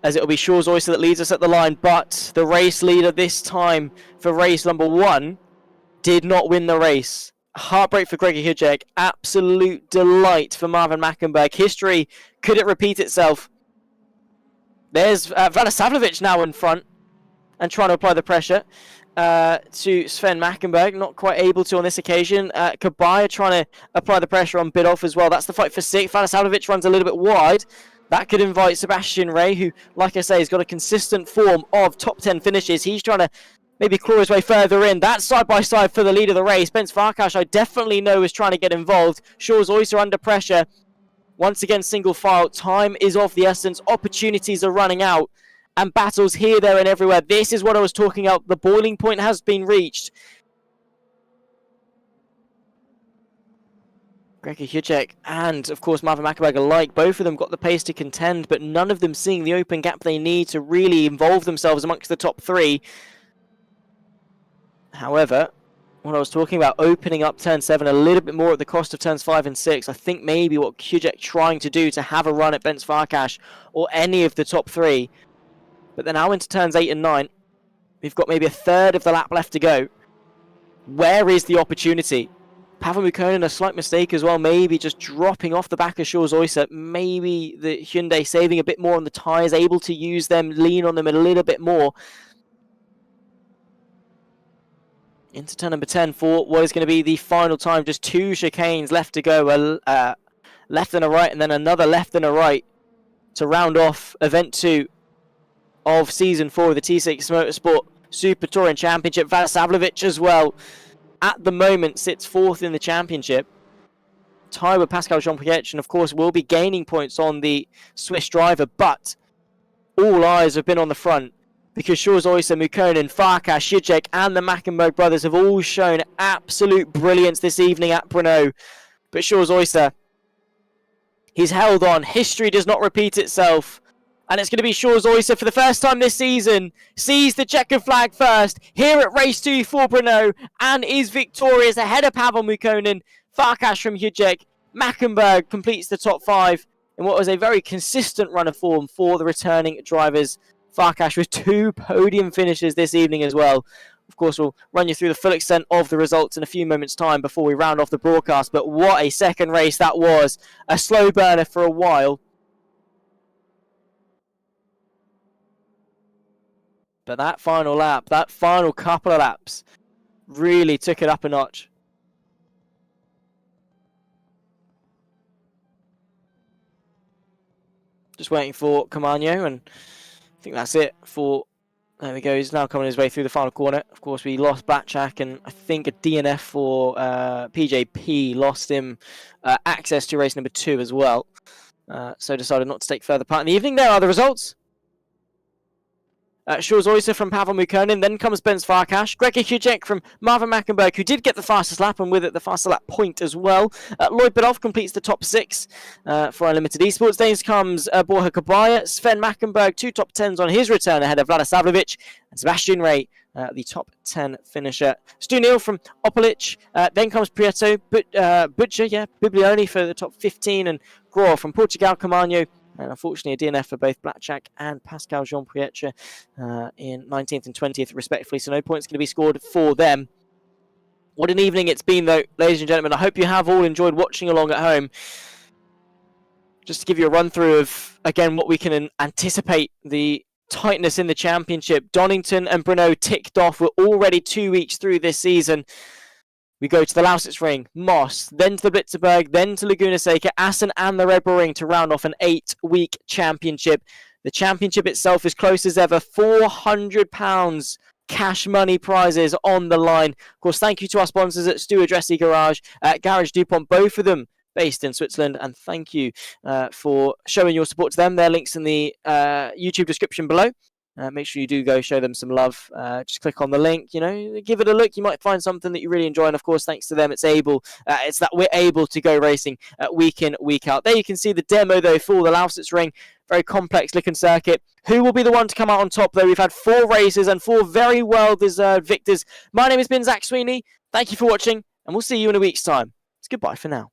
as it'll be Shaw's Oyster that leads us at the line. But the race leader this time for race number 1 did not win the race. Heartbreak for Gregor Hudek. Absolute delight for Marvin Mackenberg. History, could it repeat itself? There's Vlada Savlovic now in front and trying to apply the pressure to Sven Mackenberg. Not quite able to on this occasion. Kabaya trying to apply the pressure on Biddulph as well. That's the fight for 6. Vlada Savlovic runs a little bit wide. That could invite Sebastian Ray, who, like I say, has got a consistent form of top 10 finishes. He's trying to maybe claw his way further in. That's side-by-side for the lead of the race. Bence Farkas, I definitely know, is trying to get involved. Shaw's Oyster under pressure. Once again, single file. Time is of the essence. Opportunities are running out. And battles here, there, and everywhere. This is what I was talking about. The boiling point has been reached. Gregor Hudek and, of course, Marvin Mackenberg alike, both of them got the pace to contend, but none of them seeing the open gap they need to really involve themselves amongst the top 3. However, what I was talking about, opening up turn 7 a little bit more at the cost of turns 5 and 6, I think maybe what Hudek trying to do to have a run at Bence Farkas or any of the top 3. But then now into turns 8 and 9, we've got maybe a third of the lap left to go. Where is the opportunity? Pavel Mukkonen, a slight mistake as well, maybe just dropping off the back of Shores Oyster. Maybe the Hyundai saving a bit more on the tyres, able to use them, lean on them a little bit more. Into turn number 10 for what is going to be the final time. Just 2 chicanes left to go. A left and a right, and then another left and a right to round off event 2 of season 4 of the T6 Motorsport Super Touring Championship. Vladisavljevic as well, at the moment, sits 4th in the championship. Tied with Pascal Jean-Pierre, and of course will be gaining points on the Swiss driver, but all eyes have been on the front because Shores Oyster, Mukkonen, Farkas, Zizek and the Mackenberg brothers have all shown absolute brilliance this evening at Brno. But Shores Oyster, he's held on. History does not repeat itself. And it's going to be Shores Oyster for the first time this season. Sees the checkered flag first here at race 2 for Brno and is victorious ahead of Pavel Mukkonen. Farkas from Zizek. Mackenberg completes the top 5 in what was a very consistent run of form for the returning drivers. Farkas with 2 podium finishes this evening as well. Of course, we'll run you through the full extent of the results in a few moments' time before we round off the broadcast. But what a second race that was. A slow burner for a while. But that final lap, that final couple of laps, really took it up a notch. Just waiting for Camano, and I think that's it for... There we go, he's now coming his way through the final corner. Of course, we lost Blackjack, and I think a DNF for PJP lost him access to race number 2 as well. So decided not to take further part in the evening. There are the results. Shores Oyster from Pavel Mukkonen, then comes Ben Farkas, Gregor Zizek from Marvin Mackenberg, who did get the fastest lap, and with it the fastest lap point as well. Lloyd Bedolf completes the top 6 for Unlimited Esports. Then comes Borja Kabaya, Sven Mackenberg, 2 top 10s on his return ahead of Vladisavljevic, and Sebastian Ray, the top 10 finisher. Stu Neal from Opolich, then comes Prieto, Biblioni for the top 15, and Grohr from Portugal, Camano. And unfortunately, a DNF for both Blackjack and Pascal Jean-Pierre in 19th and 20th, respectively. So no points going to be scored for them. What an evening it's been, though, ladies and gentlemen. I hope you have all enjoyed watching along at home. Just to give you a run-through of, again, what we can anticipate the tightness in the championship. Donington and Brno ticked off. We're already 2 each through this season. We go to the Lausitz Ring, Moss, then to the Blitzerberg, then to Laguna Seca, Assen and the Red Bull Ring to round off an 8-week championship. The championship itself is close as ever, £400 cash money prizes on the line. Of course, thank you to our sponsors at Stewart Dressy Garage, Garage DuPont, both of them based in Switzerland, and thank you for showing your support to them. Their links in the YouTube description below. Make sure you do go show them some love. Just click on the link, give it a look. You might find something that you really enjoy. And of course, thanks to them, it's that we're able to go racing week in, week out. There you can see the demo, though, for the Lausitz Ring. Very complex looking circuit. Who will be the one to come out on top, though? We've had 4 races and 4 very well-deserved victors. My name has been Zach Sweeney. Thank you for watching, and we'll see you in a week's time. It's goodbye for now.